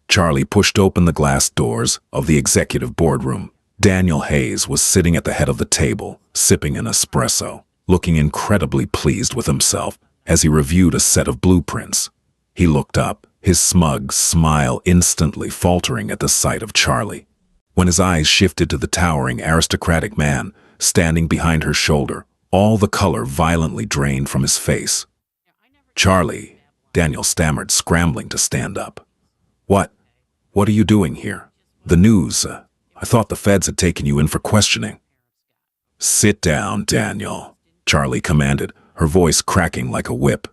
Charlie pushed open the glass doors of the executive boardroom. Daniel Hayes was sitting at the head of the table, sipping an espresso, looking incredibly pleased with himself as he reviewed a set of blueprints. He looked up, his smug smile instantly faltering at the sight of Charlie. When his eyes shifted to the towering aristocratic man standing behind her shoulder, all the color violently drained from his face. "Charlie," Daniel stammered, scrambling to stand up. What are you doing here?" "The news. I thought the feds had taken you in for questioning." "Sit down, Daniel," Charlie commanded, her voice cracking like a whip.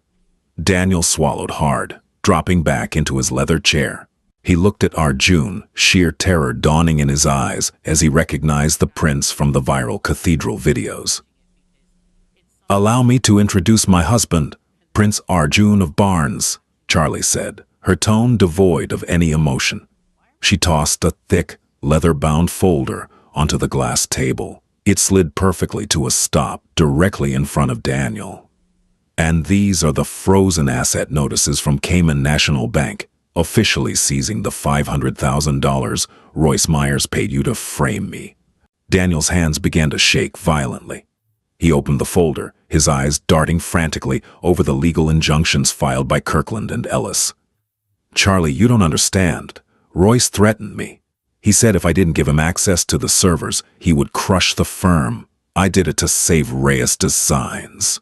Daniel swallowed hard, dropping back into his leather chair. He looked at Arjun, sheer terror dawning in his eyes as he recognized the prince from the viral cathedral videos. "Allow me to introduce my husband, Prince Arjun of Barnes," Charlie said, her tone devoid of any emotion. She tossed a thick, leather-bound folder onto the glass table. It slid perfectly to a stop directly in front of Daniel. "And these are the frozen asset notices from Cayman National Bank, officially seizing the $500,000 Royce Myers paid you to frame me." Daniel's hands began to shake violently. He opened the folder, his eyes darting frantically over the legal injunctions filed by Kirkland & Ellis. "Charlie, you don't understand. Royce threatened me. He said if I didn't give him access to the servers, he would crush the firm. I did it to save Heiress Designs.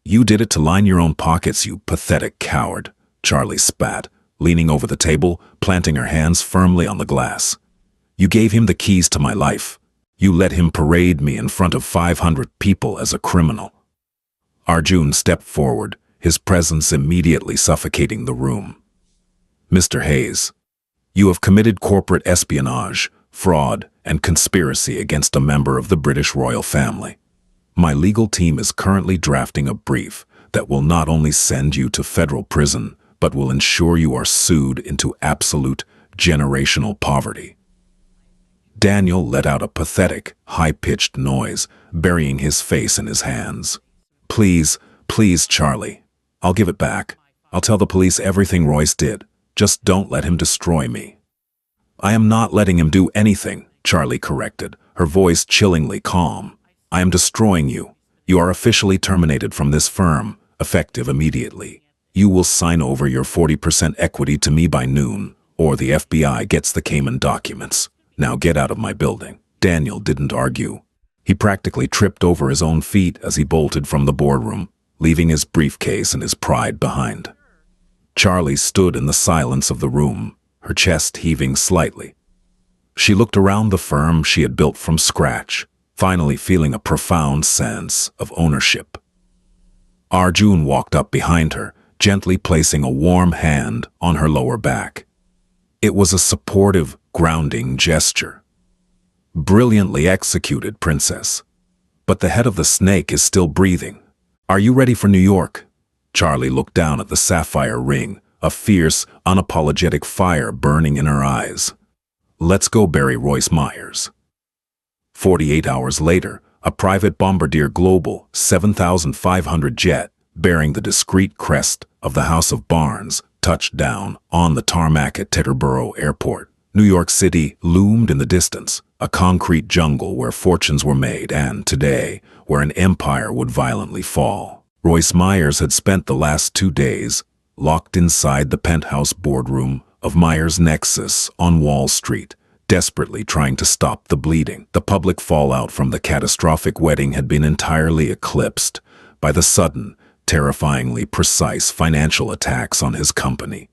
You did it to line your own pockets, you pathetic coward, Charlie spat, leaning over the table, planting her hands firmly on the glass. You gave him the keys to my life. You let him parade me in front of 500 people as a criminal. Arjun stepped forward, his presence immediately suffocating the room. Mr. Hayes, you have committed corporate espionage, fraud, and conspiracy against a member of the British royal family. My legal team is currently drafting a brief that will not only send you to federal prison, but will ensure you are sued into absolute generational poverty. Daniel let out a pathetic, high-pitched noise, burying his face in his hands. Please, please, Charlie. I'll give it back. I'll tell the police everything Royce did. Just don't let him destroy me. I am not letting him do anything, Charlie corrected, her voice chillingly calm. I am destroying you. You are officially terminated from this firm, effective immediately. You will sign over your 40% equity to me by noon, or the FBI gets the Cayman documents. Now get out of my building. Daniel didn't argue. He practically tripped over his own feet as he bolted from the boardroom, leaving his briefcase and his pride behind. Charlie stood in the silence of the room, her chest heaving slightly. She looked around the firm she had built from scratch, finally feeling a profound sense of ownership. Arjun walked up behind her, gently placing a warm hand on her lower back. It was a supportive, grounding gesture. Brilliantly executed, princess. But the head of the snake is still breathing. Are you ready for New York? Charlie looked down at the sapphire ring, a fierce, unapologetic fire burning in her eyes. Let's go bury Royce Myers. 48 hours later, a private Bombardier Global 7500 jet, bearing the discreet crest of the House of Barnes, touched down on the tarmac at Teterboro Airport. New York City loomed in the distance, a concrete jungle where fortunes were made and, today, where an empire would violently fall. Royce Myers had spent the last 2 days locked inside the penthouse boardroom of Myers Nexus on Wall Street, desperately trying to stop the bleeding. The public fallout from the catastrophic wedding had been entirely eclipsed by the sudden, terrifyingly precise financial attacks on his company.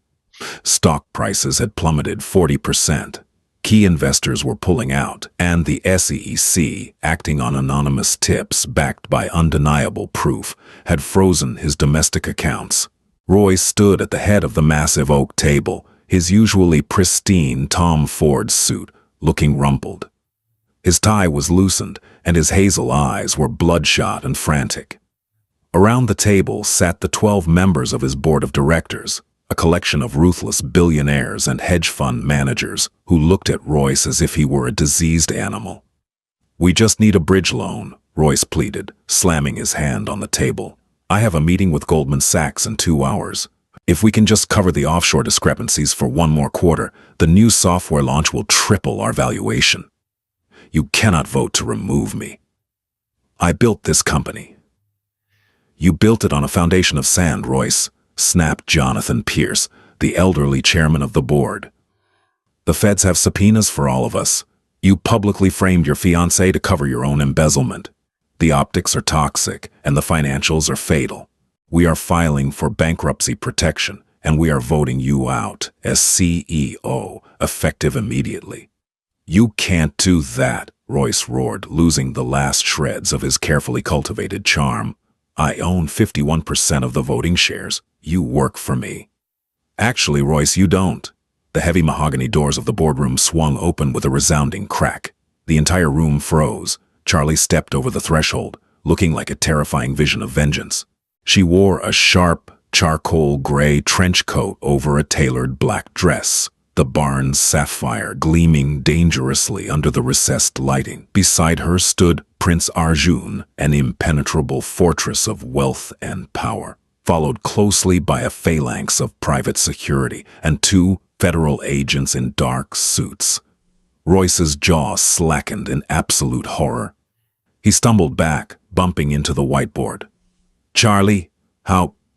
Stock prices had plummeted 40%. Key investors were pulling out, and the SEC, acting on anonymous tips backed by undeniable proof, had frozen his domestic accounts. Roy stood at the head of the massive oak table, his usually pristine Tom Ford suit looking rumpled. His tie was loosened, and his hazel eyes were bloodshot and frantic. Around the table sat the 12 members of his board of directors, a collection of ruthless billionaires and hedge fund managers who looked at Royce as if he were a diseased animal. We just need a bridge loan, Royce pleaded, slamming his hand on the table. I have a meeting with Goldman Sachs in 2 hours. If we can just cover the offshore discrepancies for 1 more quarter, the new software launch will triple our valuation. You cannot vote to remove me. I built this company. You built it on a foundation of sand, Royce, snapped Jonathan Pierce, the elderly chairman of the board. The feds have subpoenas for all of us. You publicly framed your fiancé to cover your own embezzlement. The optics are toxic, and the financials are fatal. We are filing for bankruptcy protection, and we are voting you out as CEO, effective immediately. You can't do that, Royce roared, losing the last shreds of his carefully cultivated charm. I own 51% of the voting shares. You work for me. Actually, Royce, you don't. The heavy mahogany doors of the boardroom swung open with a resounding crack. The entire room froze. Charlie stepped over the threshold, looking like a terrifying vision of vengeance. She wore a sharp, charcoal gray trench coat over a tailored black dress, the Barnes sapphire gleaming dangerously under the recessed lighting. Beside her stood Prince Arjun, an impenetrable fortress of wealth and power, followed closely by a phalanx of private security and 2 federal agents in dark suits. Royce's jaw slackened in absolute horror. He stumbled back, bumping into the whiteboard. Charlie,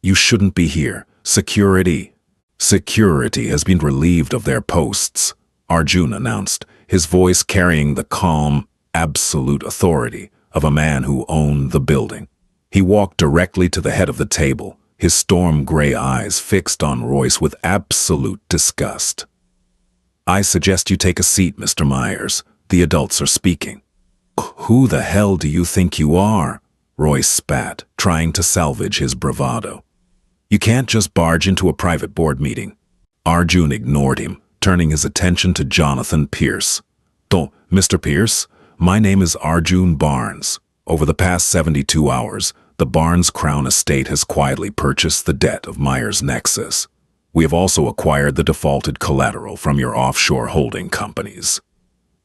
you shouldn't be here. Security has been relieved of their posts. Arjun announced, his voice carrying the calm, absolute authority of a man who owned the building. He walked directly to the head of the table, his storm-gray eyes fixed on Royce with absolute disgust. "I suggest you take a seat, Mr. Myers. The adults are speaking." "Who the hell do you think you are?" Royce spat, trying to salvage his bravado. "You can't just barge into a private board meeting." Arjun ignored him, turning his attention to Jonathan Pierce. Mr. Pierce, my name is Arjun Barnes. Over the past 72 hours, the Barnes Crown Estate has quietly purchased the debt of Myers Nexus. We have also acquired the defaulted collateral from your offshore holding companies."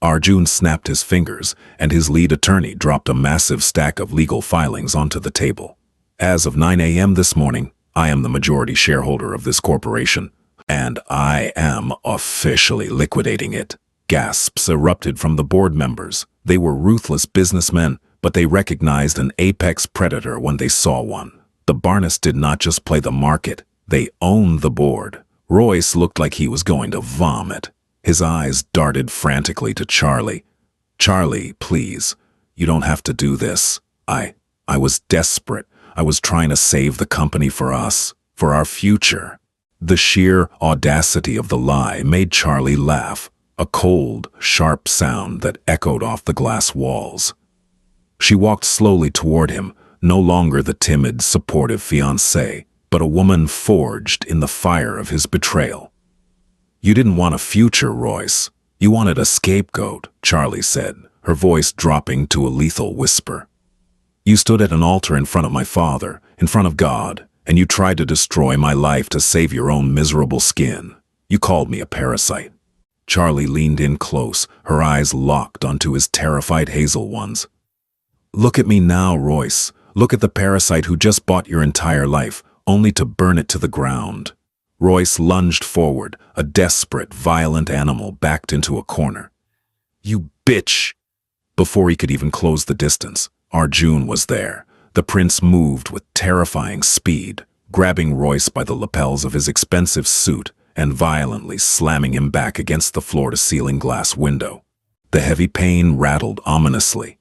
Arjun snapped his fingers, and his lead attorney dropped a massive stack of legal filings onto the table. "As of 9 a.m. this morning, I am the majority shareholder of this corporation, and I am officially liquidating it." Gasps erupted from the board members. They were ruthless businessmen, but they recognized an apex predator when they saw one. The Barnes did not just play the market, they owned the board. Royce looked like he was going to vomit. His eyes darted frantically to Charlie. "Charlie, please, you don't have to do this. I was desperate. I was trying to save the company for us, for our future." The sheer audacity of the lie made Charlie laugh, a cold, sharp sound that echoed off the glass walls. She walked slowly toward him, no longer the timid, supportive fiancée, but a woman forged in the fire of his betrayal. "You didn't want a future, Royce. You wanted a scapegoat," Charlie said, her voice dropping to a lethal whisper. "You stood at an altar in front of my father, in front of God, and you tried to destroy my life to save your own miserable skin. You called me a parasite." Charlie leaned in close, her eyes locked onto his terrified hazel ones. "Look at me now, Royce. Look at the parasite who just bought your entire life, only to burn it to the ground." Royce lunged forward, a desperate, violent animal backed into a corner. "You bitch!" Before he could even close the distance, Arjun was there. The prince moved with terrifying speed, grabbing Royce by the lapels of his expensive suit and violently slamming him back against the floor-to-ceiling glass window. The heavy pane rattled ominously.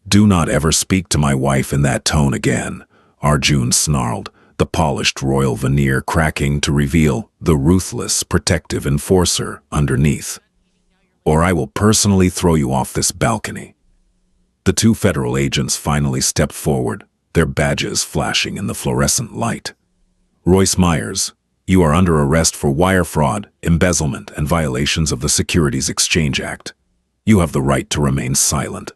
"Do not ever speak to my wife in that tone again," Arjun snarled, the polished royal veneer cracking to reveal the ruthless, protective enforcer underneath. "Or I will personally throw you off this balcony." The two federal agents finally stepped forward, their badges flashing in the fluorescent light. "Royce Myers, you are under arrest for wire fraud, embezzlement, and violations of the Securities Exchange Act. You have the right to remain silent."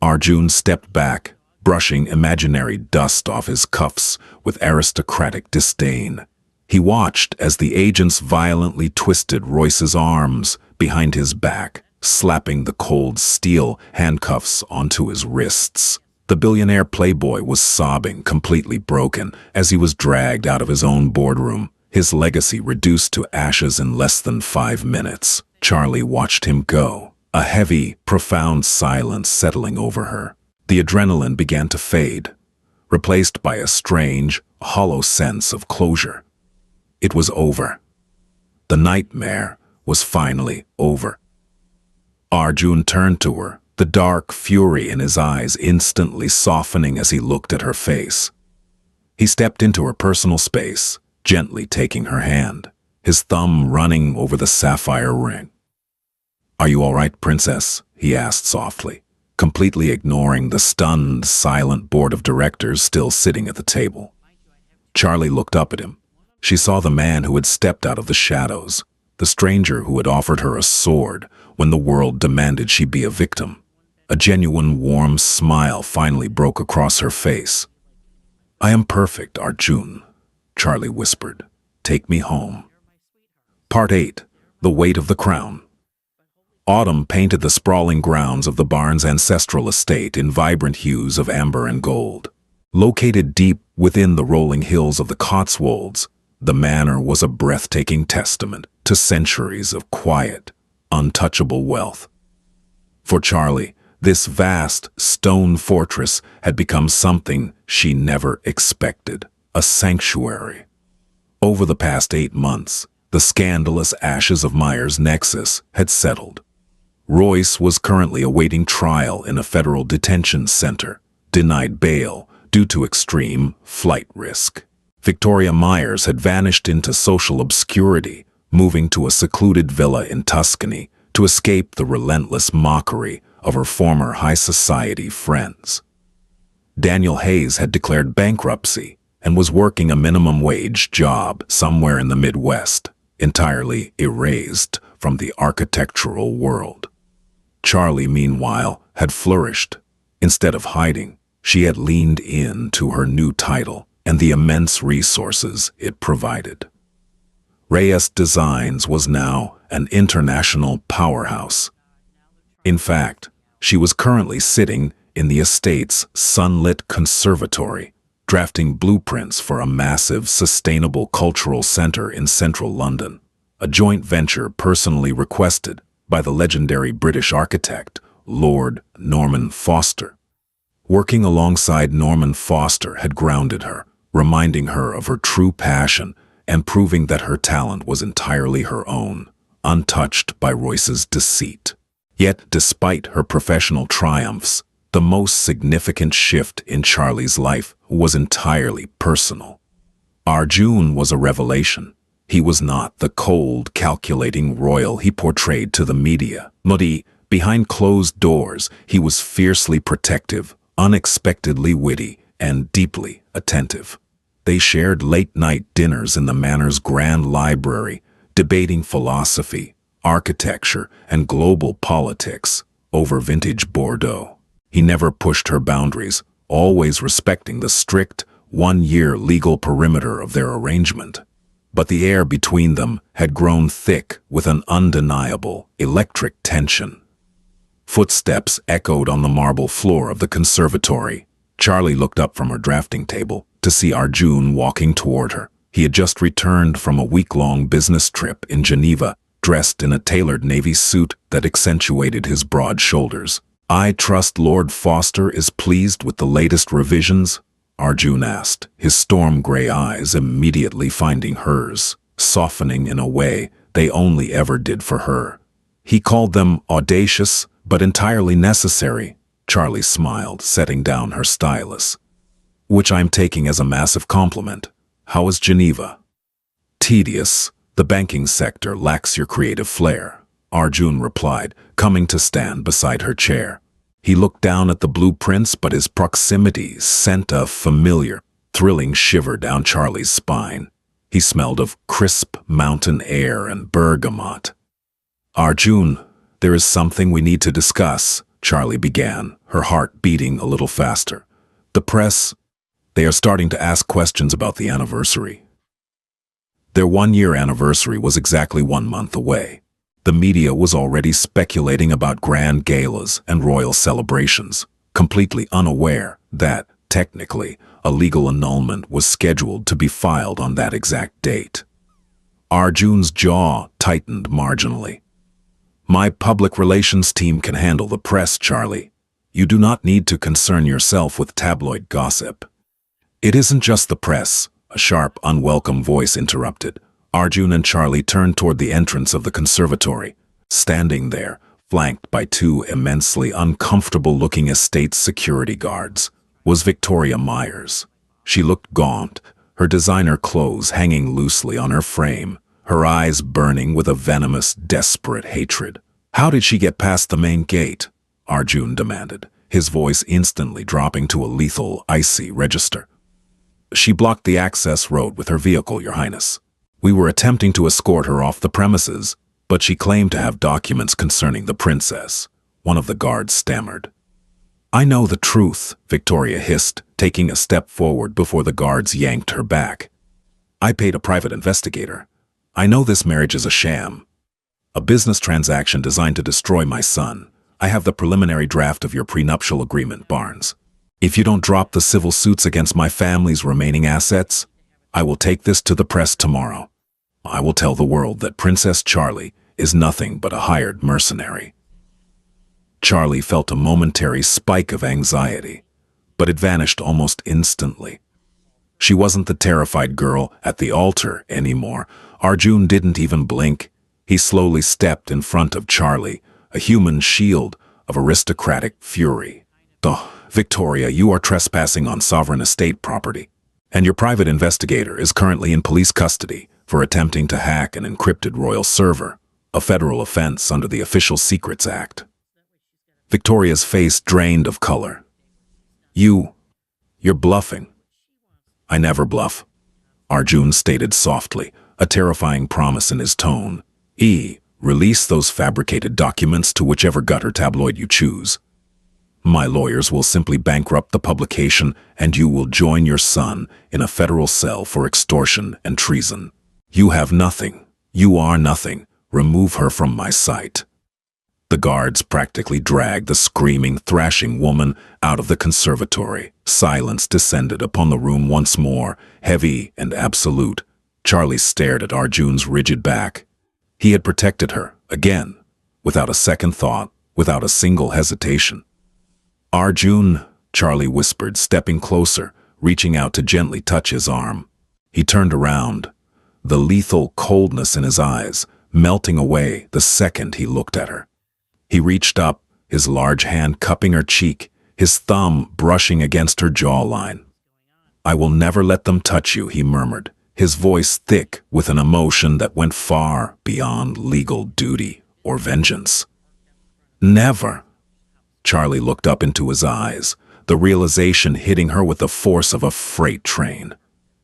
Arjun stepped back, brushing imaginary dust off his cuffs with aristocratic disdain. He watched as the agents violently twisted Royce's arms behind his back, slapping the cold steel handcuffs onto his wrists. The billionaire playboy was sobbing, completely broken, as he was dragged out of his own boardroom, his legacy reduced to ashes in less than 5 minutes. Charlie watched him go, a heavy, profound silence settling over her. The adrenaline began to fade, replaced by a strange, hollow sense of closure. It was over. The nightmare was finally over. Arjun turned to her, the dark fury in his eyes instantly softening as he looked at her face. He stepped into her personal space, gently taking her hand, his thumb running over the sapphire ring. "Are you all right, princess?" he asked softly, completely ignoring the stunned, silent board of directors still sitting at the table. Charlie looked up at him. She saw the man who had stepped out of the shadows, the stranger who had offered her a sword when the world demanded she be a victim. A genuine warm smile finally broke across her face. "I am perfect, Arjun," Charlie whispered. "Take me home." Part 8. The Weight of the Crown. Autumn painted the sprawling grounds of the Barnes ancestral estate in vibrant hues of amber and gold. Located deep within the rolling hills of the Cotswolds, the manor was a breathtaking testament to centuries of quiet, untouchable wealth. For Charlie, this vast stone fortress had become something she never expected, a sanctuary. Over the past 8 months, The scandalous ashes of Myers' nexus had settled. Royce was currently awaiting trial in a federal detention center, denied bail due to extreme flight risk. Victoria Myers had vanished into social obscurity, moving to a secluded villa in Tuscany to escape the relentless mockery of her former high society friends. Daniel Hayes had declared bankruptcy and was working a minimum wage job somewhere in the Midwest, entirely erased from the architectural world. Charlie, meanwhile, had flourished. Instead of hiding, she had leaned in to her new title and the immense resources it provided. Heiress Designs was now an international powerhouse. In fact, she was currently sitting in the estate's sunlit conservatory, drafting blueprints for a massive, sustainable cultural center in central London, a joint venture personally requested by the legendary British architect, Lord Norman Foster. Working alongside Norman Foster had grounded her, reminding her of her true passion and proving that her talent was entirely her own, untouched by Royce's deceit. Yet, despite her professional triumphs, the most significant shift in Charlie's life was entirely personal. Arjun was a revelation. He was not the cold, calculating royal he portrayed to the media. Behind closed doors, he was fiercely protective, unexpectedly witty, and deeply attentive. They shared late-night dinners in the Manor's grand library, debating philosophy, architecture, and global politics over vintage Bordeaux. He never pushed her boundaries, always respecting the strict, one-year legal perimeter of their arrangement. But the air between them had grown thick with an undeniable electric tension. Footsteps echoed on the marble floor of the conservatory. Charlie looked up from her drafting table to see Arjun walking toward her. He had just returned from a week-long business trip in Geneva, dressed in a tailored navy suit that accentuated his broad shoulders. "I trust Lord Foster is pleased with the latest revisions?" Arjun asked, his storm-gray eyes immediately finding hers, softening in a way they only ever did for her. "He called them audacious, but entirely necessary," Charlie smiled, setting down her stylus. "Which I'm taking as a massive compliment. How is Geneva?" "Tedious. The banking sector lacks your creative flair," Arjun replied, coming to stand beside her chair. He looked down at the blueprints, but his proximity sent a familiar, thrilling shiver down Charlie's spine. He smelled of crisp mountain air and bergamot. "Arjun, there is something we need to discuss," Charlie began, her heart beating a little faster. "The press, they are starting to ask questions about the anniversary." Their one-year anniversary was exactly 1 month away. The media was already speculating about grand galas and royal celebrations, completely unaware that, technically, a legal annulment was scheduled to be filed on that exact date. Arjun's jaw tightened marginally. "My public relations team can handle the press, Charlie. You do not need to concern yourself with tabloid gossip." "It isn't just the press," a sharp, unwelcome voice interrupted. Arjun and Charlie turned toward the entrance of the conservatory. Standing there, flanked by 2 immensely uncomfortable-looking estate security guards, was Victoria Myers. She looked gaunt, her designer clothes hanging loosely on her frame, her eyes burning with a venomous, desperate hatred. "How did she get past the main gate?" Arjun demanded, his voice instantly dropping to a lethal, icy register. "She blocked the access road with her vehicle, Your Highness. We were attempting to escort her off the premises, but she claimed to have documents concerning the princess," one of the guards stammered. "I know the truth," Victoria hissed, taking a step forward before the guards yanked her back. "I paid a private investigator. I know this marriage is a sham. A business transaction designed to destroy my son. I have the preliminary draft of your prenuptial agreement, Barnes. If you don't drop the civil suits against my family's remaining assets, I will take this to the press tomorrow. I will tell the world that Princess Charlie is nothing but a hired mercenary." Charlie felt a momentary spike of anxiety, but it vanished almost instantly. She wasn't the terrified girl at the altar anymore, Arjun didn't even blink. He slowly stepped in front of Charlie, a human shield of aristocratic fury. "Oh, Victoria, you are trespassing on sovereign estate property, and your private investigator is currently in police custody for attempting to hack an encrypted royal server, a federal offense under the Official Secrets Act." Victoria's face drained of color. You're bluffing." "I never bluff," Arjun stated softly, a terrifying promise in his tone. Release those fabricated documents to whichever gutter tabloid you choose. My lawyers will simply bankrupt the publication, and you will join your son in a federal cell for extortion and treason. You have nothing. You are nothing. Remove her from my sight." The guards practically dragged the screaming, thrashing woman out of the conservatory. Silence descended upon the room once more, heavy and absolute. Charlie stared at Arjun's rigid back. He had protected her, again, without a second thought, without a single hesitation. "Arjun," Charlie whispered, stepping closer, reaching out to gently touch his arm. He turned around, the lethal coldness in his eyes melting away the second he looked at her. He reached up, his large hand cupping her cheek, his thumb brushing against her jawline. "I will never let them touch you," he murmured, his voice thick with an emotion that went far beyond legal duty or vengeance. "Never." Charlie looked up into his eyes, the realization hitting her with the force of a freight train.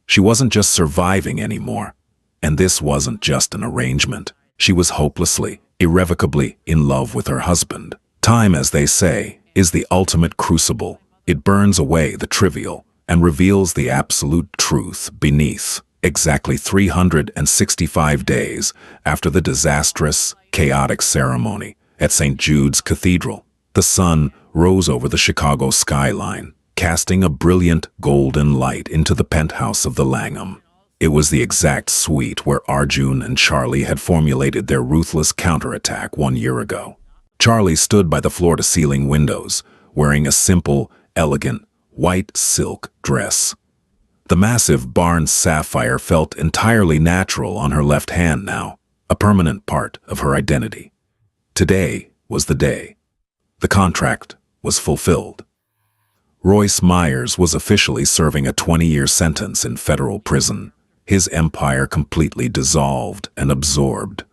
She wasn't just surviving anymore, and this wasn't just an arrangement. She was hopelessly, irrevocably in love with her husband. Time, as they say, is the ultimate crucible. It burns away the trivial and reveals the absolute truth beneath. Exactly 365 days after the disastrous, chaotic ceremony at St. Jude's Cathedral, the sun rose over the Chicago skyline, casting a brilliant golden light into the penthouse of the Langham. It was the exact suite where Arjun and Charlie had formulated their ruthless counterattack 1 year ago. Charlie stood by the floor-to-ceiling windows, wearing a simple, elegant, white silk dress. The massive Barnes sapphire felt entirely natural on her left hand now, a permanent part of her identity. Today was the day. The contract was fulfilled. Royce Myers was officially serving a 20-year sentence in federal prison, his empire completely dissolved and absorbed.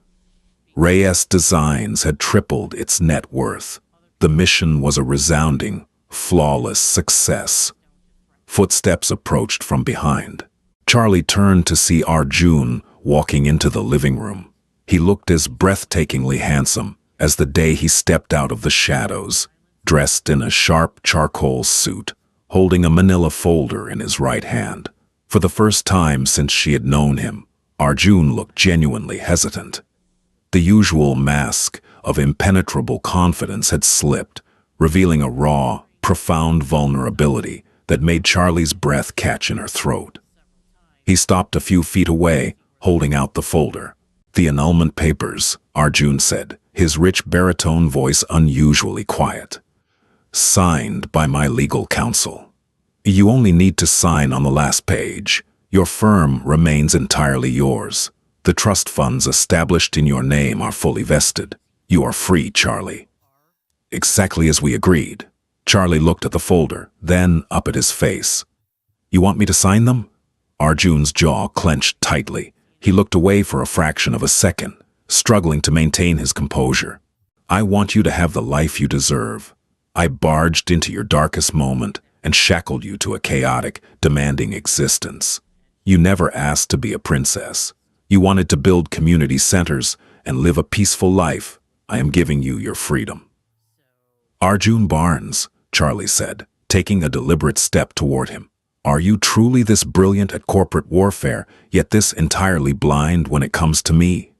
Heiress Designs had tripled its net worth. The mission was a resounding, flawless success. Footsteps approached from behind. Charlie turned to see Arjun walking into the living room. He looked as breathtakingly handsome as the day he stepped out of the shadows, dressed in a sharp charcoal suit, holding a manila folder in his right hand. For the first time since she had known him, Arjun looked genuinely hesitant. The usual mask of impenetrable confidence had slipped, revealing a raw, profound vulnerability that made Charlie's breath catch in her throat. He stopped a few feet away, holding out the folder. "The annulment papers," Arjun said, his rich baritone voice unusually quiet. "Signed by my legal counsel. You only need to sign on the last page. Your firm remains entirely yours. The trust funds established in your name are fully vested. You are free, Charlie." "Exactly as we agreed." Charlie looked at the folder, then up at his face. "You want me to sign them?" Arjun's jaw clenched tightly. He looked away for a fraction of a second, struggling to maintain his composure. "I want you to have the life you deserve. I barged into your darkest moment and shackled you to a chaotic, demanding existence. You never asked to be a princess. You wanted to build community centers and live a peaceful life. I am giving you your freedom." "Arjun Barnes," Charlie said, taking a deliberate step toward him. "Are you truly this brilliant at corporate warfare, yet this entirely blind when it comes to me?"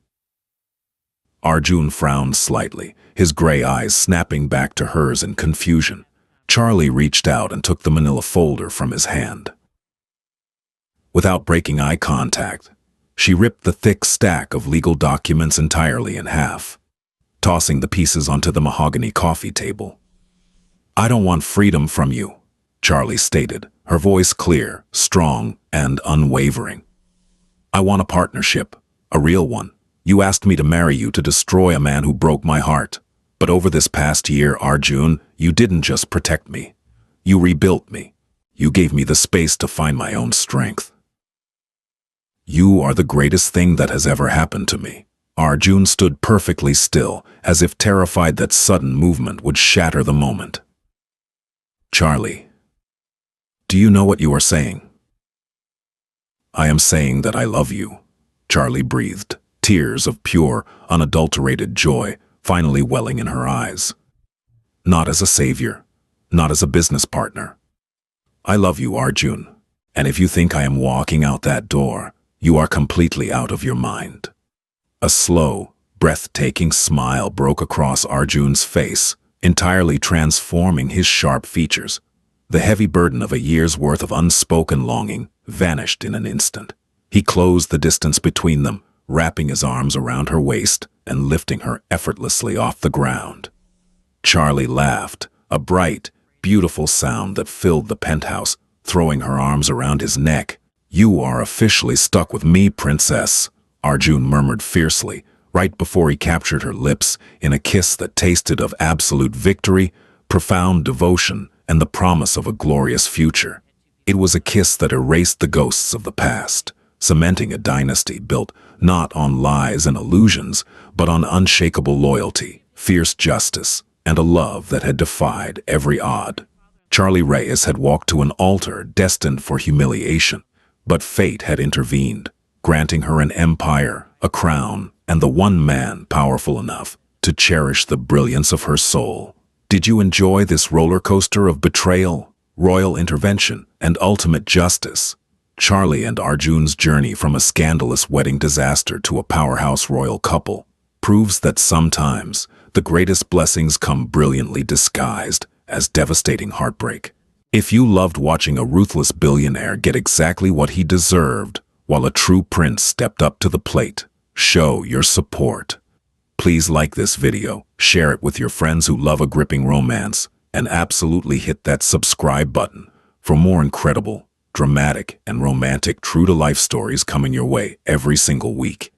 Arjun frowned slightly, his gray eyes snapping back to hers in confusion. Charlie reached out and took the manila folder from his hand. Without breaking eye contact, she ripped the thick stack of legal documents entirely in half, tossing the pieces onto the mahogany coffee table. "I don't want freedom from you," Charlie stated, her voice clear, strong, and unwavering. "I want a partnership, A real one. You asked me to marry you to destroy a man who broke my heart. But over this past year, Arjun, you didn't just protect me. You rebuilt me. You gave me the space to find my own strength. You are the greatest thing that has ever happened to me. Arjun stood perfectly still, as if terrified that sudden movement would shatter the moment. Charlie, do you know what you are saying? I am saying that I love you, Charlie breathed, tears of pure, unadulterated joy finally welling in her eyes. Not as a savior, not as a business partner. I love you, Arjun, and if you think I am walking out that door, you are completely out of your mind. A slow, breathtaking smile broke across Arjun's face, entirely transforming his sharp features. The heavy burden of a year's worth of unspoken longing vanished in an instant. He closed the distance between them, wrapping his arms around her waist and lifting her effortlessly off the ground. Charlie laughed, a bright, beautiful sound that filled the penthouse, throwing her arms around his neck. You are officially stuck with me, princess, Arjun murmured fiercely, right before he captured her lips in a kiss that tasted of absolute victory, profound devotion, and the promise of a glorious future. It was a kiss that erased the ghosts of the past, cementing a dynasty built not on lies and illusions, but on unshakable loyalty, fierce justice, and a love that had defied every odd. Charlie Reyes had walked to an altar destined for humiliation, but fate had intervened, granting her an empire, a crown, and the one man powerful enough to cherish the brilliance of her soul. Did you enjoy this roller coaster of betrayal, royal intervention, and ultimate justice? Charlie and Arjun's journey from a scandalous wedding disaster to a powerhouse royal couple proves that sometimes the greatest blessings come brilliantly disguised as devastating heartbreak. If you loved watching a ruthless billionaire get exactly what he deserved, while a true prince stepped up to the plate, show your support. Please like this video, share it with your friends who love a gripping romance, and absolutely hit that subscribe button for more incredible, dramatic, and romantic true-to-life stories coming your way every single week.